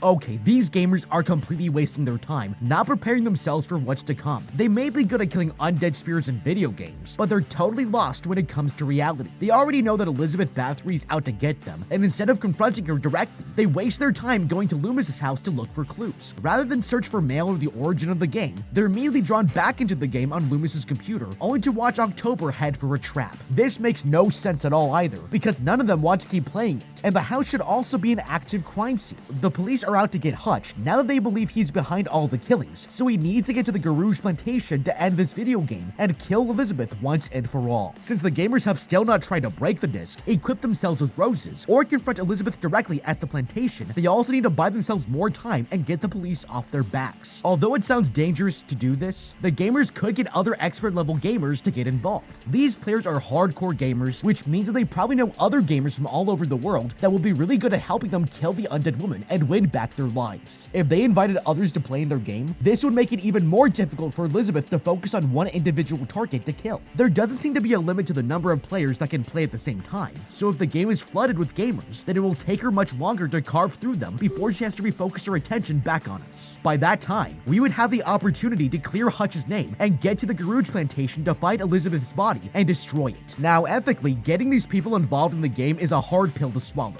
Okay, these gamers are completely wasting their time, not preparing themselves for what's to come. They may be good at killing undead spirits in video games, but they're totally lost when it comes to reality. They already know that Elizabeth Bathory is out to get them, and instead of confronting her directly, they waste their time going to Loomis's house to look for clues. Rather than search for mail or the origin of the game, they're immediately drawn back into the game on Loomis's computer, only to watch October head for a trap. This makes no sense at all either, because none of them want to keep playing it, and the house should also be an active crime scene. The police are out to get Hutch now that they believe he's behind all the killings, so he needs to get to the Garage plantation to end this video game and kill Elizabeth once and for all. Since the gamers have still not tried to break the disc, equip themselves with roses, or confront Elizabeth directly at the plantation, they also need to buy themselves more time and get the police off their backs. Although it sounds dangerous to do this, the gamers could get other expert level gamers to get involved. These players are hardcore gamers, which means that they probably know other gamers from all over the world that will be really good at helping them kill the undead woman and win back their lives. If they invited others to play in their game, this would make it even more difficult for Elizabeth to focus on one individual target to kill. There doesn't seem to be a limit to the number of players that can play at the same time, so if the game is flooded with gamers, then it will take her much longer to carve through them before she has to refocus her attention back on us. By that time, we would have the opportunity to clear Hutch's name and get to the Garage plantation to find Elizabeth's body and destroy it. Now, ethically, getting these people involved in the game is a hard pill to swallow.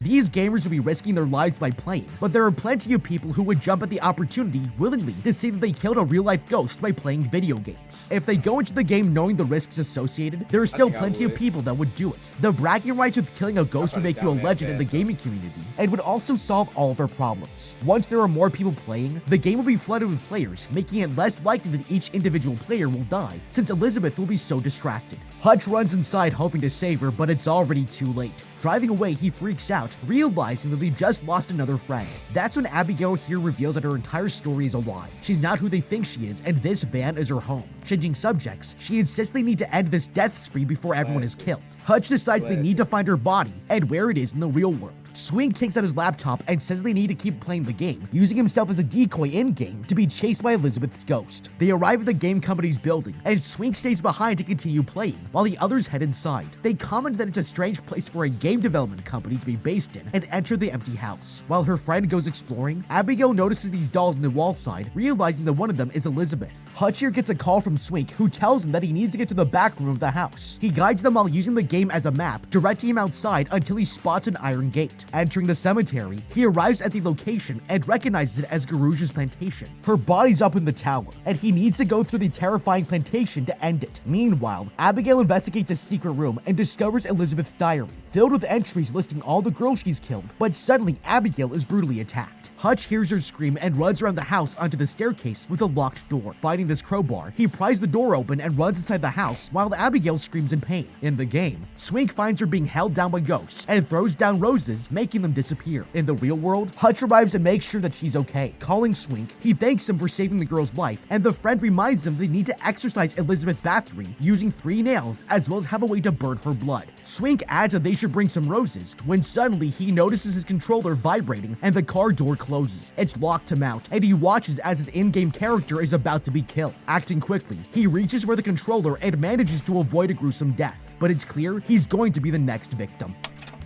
These gamers would be risking their lives by playing, but there are plenty of people who would jump at the opportunity willingly to see that they killed a real-life ghost by playing video games. If they go into the game knowing the risks associated, there are still plenty of people that would do it. The bragging rights with killing a ghost would make you a legend in the gaming community, and would also solve all of their problems. Once there are more people playing, the game will be flooded with players, making it less likely that each individual player will die, since Elizabeth will be so distracted. Hutch runs inside hoping to save her, but it's already too late. Driving away, he freaks out, realizing that they've just lost another friend. That's when Abigail here reveals that her entire story is a lie. She's not who they think she is, and this van is her home. Changing subjects, she insists they need to end this death spree before everyone is killed. Hutch decides they need to find her body and where it is in the real world. Swink takes out his laptop and says they need to keep playing the game, using himself as a decoy in-game to be chased by Elizabeth's ghost. They arrive at the game company's building, and Swink stays behind to continue playing, while the others head inside. They comment that it's a strange place for a game development company to be based in, and enter the empty house. While her friend goes exploring, Abigail notices these dolls on the wall side, realizing that one of them is Elizabeth. Hutch here gets a call from Swink, who tells him that he needs to get to the back room of the house. He guides them while using the game as a map, directing him outside until he spots an iron gate. Entering the cemetery, he arrives at the location and recognizes it as Garage's plantation. Her body's up in the tower, and he needs to go through the terrifying plantation to end it. Meanwhile, Abigail investigates a secret room and discovers Elizabeth's diary, filled with entries listing all the girls she's killed, but suddenly Abigail is brutally attacked. Hutch hears her scream and runs around the house onto the staircase with a locked door. Finding this crowbar, he pries the door open and runs inside the house while Abigail screams in pain. In the game, Swink finds her being held down by ghosts and throws down roses, making them disappear. In the real world, Hutch arrives and makes sure that she's okay. Calling Swink, he thanks him for saving the girl's life, and the friend reminds them they need to exorcise Elizabeth Bathory using 3 nails, as well as have a way to burn her blood. Swink adds that they should bring some roses, when suddenly he notices his controller vibrating and the car door closes. It's locked to mount, and he watches as his in-game character is about to be killed. Acting quickly, he reaches for the controller and manages to avoid a gruesome death, but it's clear he's going to be the next victim.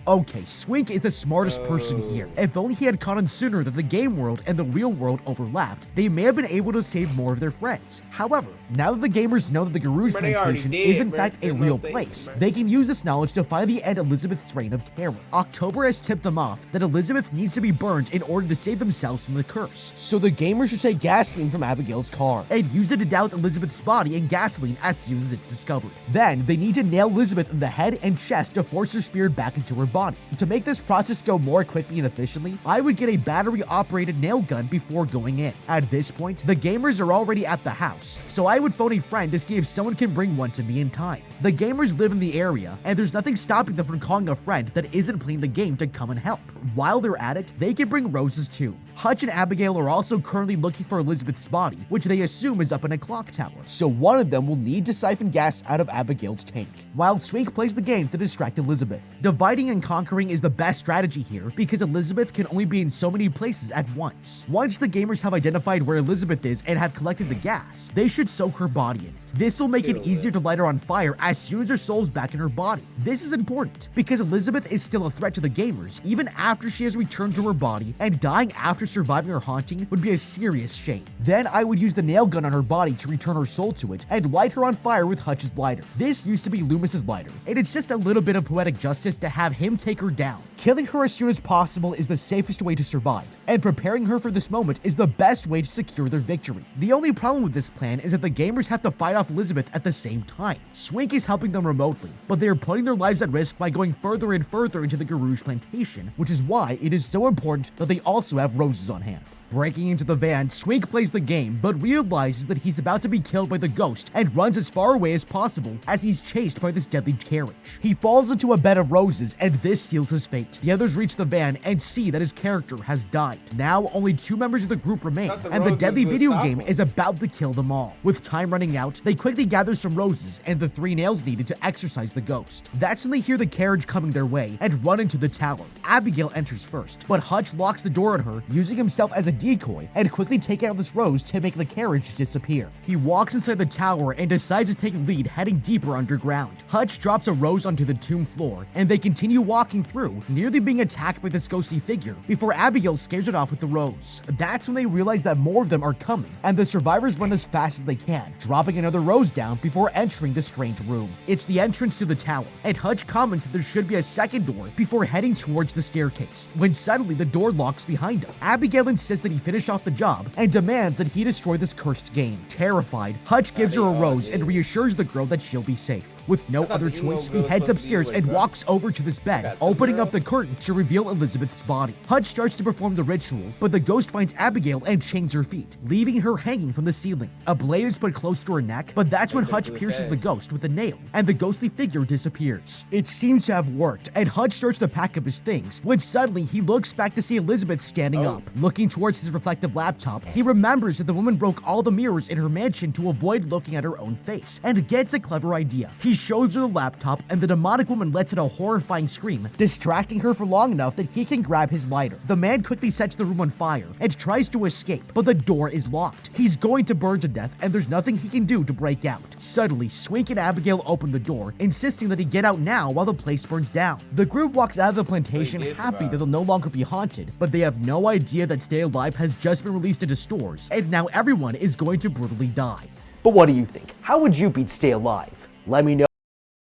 Okay, Swink is the smartest person here. If only he had caught on sooner that the game world and the real world overlapped, they may have been able to save more of their friends. However, now that the gamers know that the Garage plantation is in fact a real place, they can use this knowledge to finally end Elizabeth's reign of terror. October has tipped them off that Elizabeth needs to be burned in order to save themselves from the curse. So the gamers should take gasoline from Abigail's car and use it to douse Elizabeth's body in gasoline as soon as it's discovered. Then, they need to nail Elizabeth in the head and chest to force her spirit back into her body. To make this process go more quickly and efficiently, I would get a battery-operated nail gun before going in. At this point, the gamers are already at the house, so I would phone a friend to see if someone can bring one to me in time. The gamers live in the area, and there's nothing stopping them from calling a friend that isn't playing the game to come and help. While they're at it, they can bring roses too. Hutch and Abigail are also currently looking for Elizabeth's body, which they assume is up in a clock tower, so one of them will need to siphon gas out of Abigail's tank, while Swink plays the game to distract Elizabeth. Dividing and conquering is the best strategy here because Elizabeth can only be in so many places at once. Once the gamers have identified where Elizabeth is and have collected the gas, they should soak her body in it. This will make it easier to light her on fire as soon as her soul's back in her body. This is important because Elizabeth is still a threat to the gamers even after she has returned to her body, and dying after surviving her haunting would be a serious shame. Then I would use the nail gun on her body to return her soul to it and light her on fire with Hutch's lighter. This used to be Loomis's lighter, and it's just a little bit of poetic justice to have him take her down. Killing her as soon as possible is the safest way to survive, and preparing her for this moment is the best way to secure their victory. The only problem with this plan is that the gamers have to fight off Elizabeth at the same time. Swink is helping them remotely, but they are putting their lives at risk by going further and further into the Garouge plantation, which is why it is so important that they also have roses on hand. Breaking into the van, Swink plays the game, but realizes that he's about to be killed by the ghost and runs as far away as possible as he's chased by this deadly carriage. He falls into a bed of roses, and this seals his fate. The others reach the van and see that his character has died. Now, only 2 members of the group remain, and the deadly video game is about to kill them all. With time running out, they quickly gather some roses and the 3 nails needed to exorcise the ghost. That's when they hear the carriage coming their way and run into the tower. Abigail enters first, but Hutch locks the door on her, using himself as a decoy, and quickly taking out this rose to make the carriage disappear. He walks inside the tower and decides to take lead, heading deeper underground. Hutch drops a rose onto the tomb floor, and they continue walking through, nearly being attacked by this ghostly figure, before Abigail scares it off with the rose. That's when they realize that more of them are coming, and the survivors run as fast as they can, dropping another rose down before entering the strange room. It's the entrance to the tower, and Hutch comments that there should be a second door before heading towards the staircase, when suddenly the door locks behind him. Abigail insists that he finish off the job and demands that he destroy this cursed game. Terrified, Hutch gives her a rose and reassures the girl that she'll be safe. With no other choice, he heads upstairs and walks over to this bed, opening up the curtain to reveal Elizabeth's body. Hutch starts to perform the ritual, but the ghost finds Abigail and chains her feet, leaving her hanging from the ceiling. A blade is put close to her neck, but that's when Hutch pierces the ghost with a nail, and the ghostly figure disappears. It seems to have worked, and Hutch starts to pack up his things, when suddenly he looks back to see Elizabeth standing up. Looking towards his reflective laptop, he remembers that the woman broke all the mirrors in her mansion to avoid looking at her own face, and gets a clever idea. He shows her the laptop, and the demonic woman lets out a horrifying scream, distracting her for long enough that he can grab his lighter. The man quickly sets the room on fire and tries to escape, but the door is locked. He's going to burn to death, and there's nothing he can do to break out. Suddenly, Swink and Abigail open the door, insisting that he get out now while the place burns down. The group walks out of the plantation happy that they'll no longer be haunted, but they have no idea that Stay Alive has just been released into stores, and now everyone is going to brutally die. But what do you think? How would you beat Stay Alive? Let me know.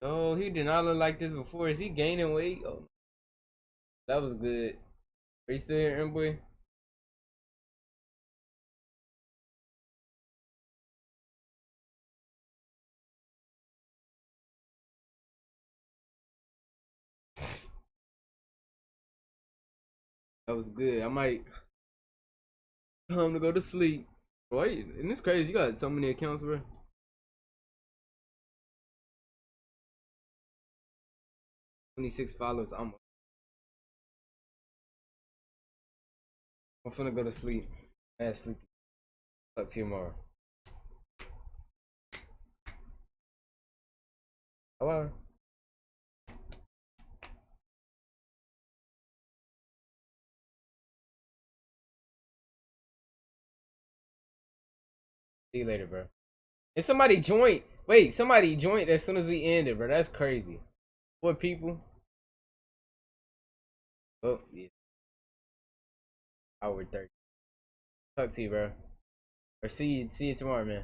Oh, he did not look like this before. Is he gaining weight? Oh, that was good. Are you still here, boy? That was good. I might time to go to sleep. Wait, and it's crazy. You got so many accounts, bro. 26 followers. I'm finna go to sleep. Ass sleepy. Talk to you tomorrow. Hello. See you later, bro. And somebody joined. Wait, somebody joined as soon as we ended, bro. That's crazy. 4 people. Oh, yeah. Hour 30. Talk to you, bro. Or see you tomorrow, man.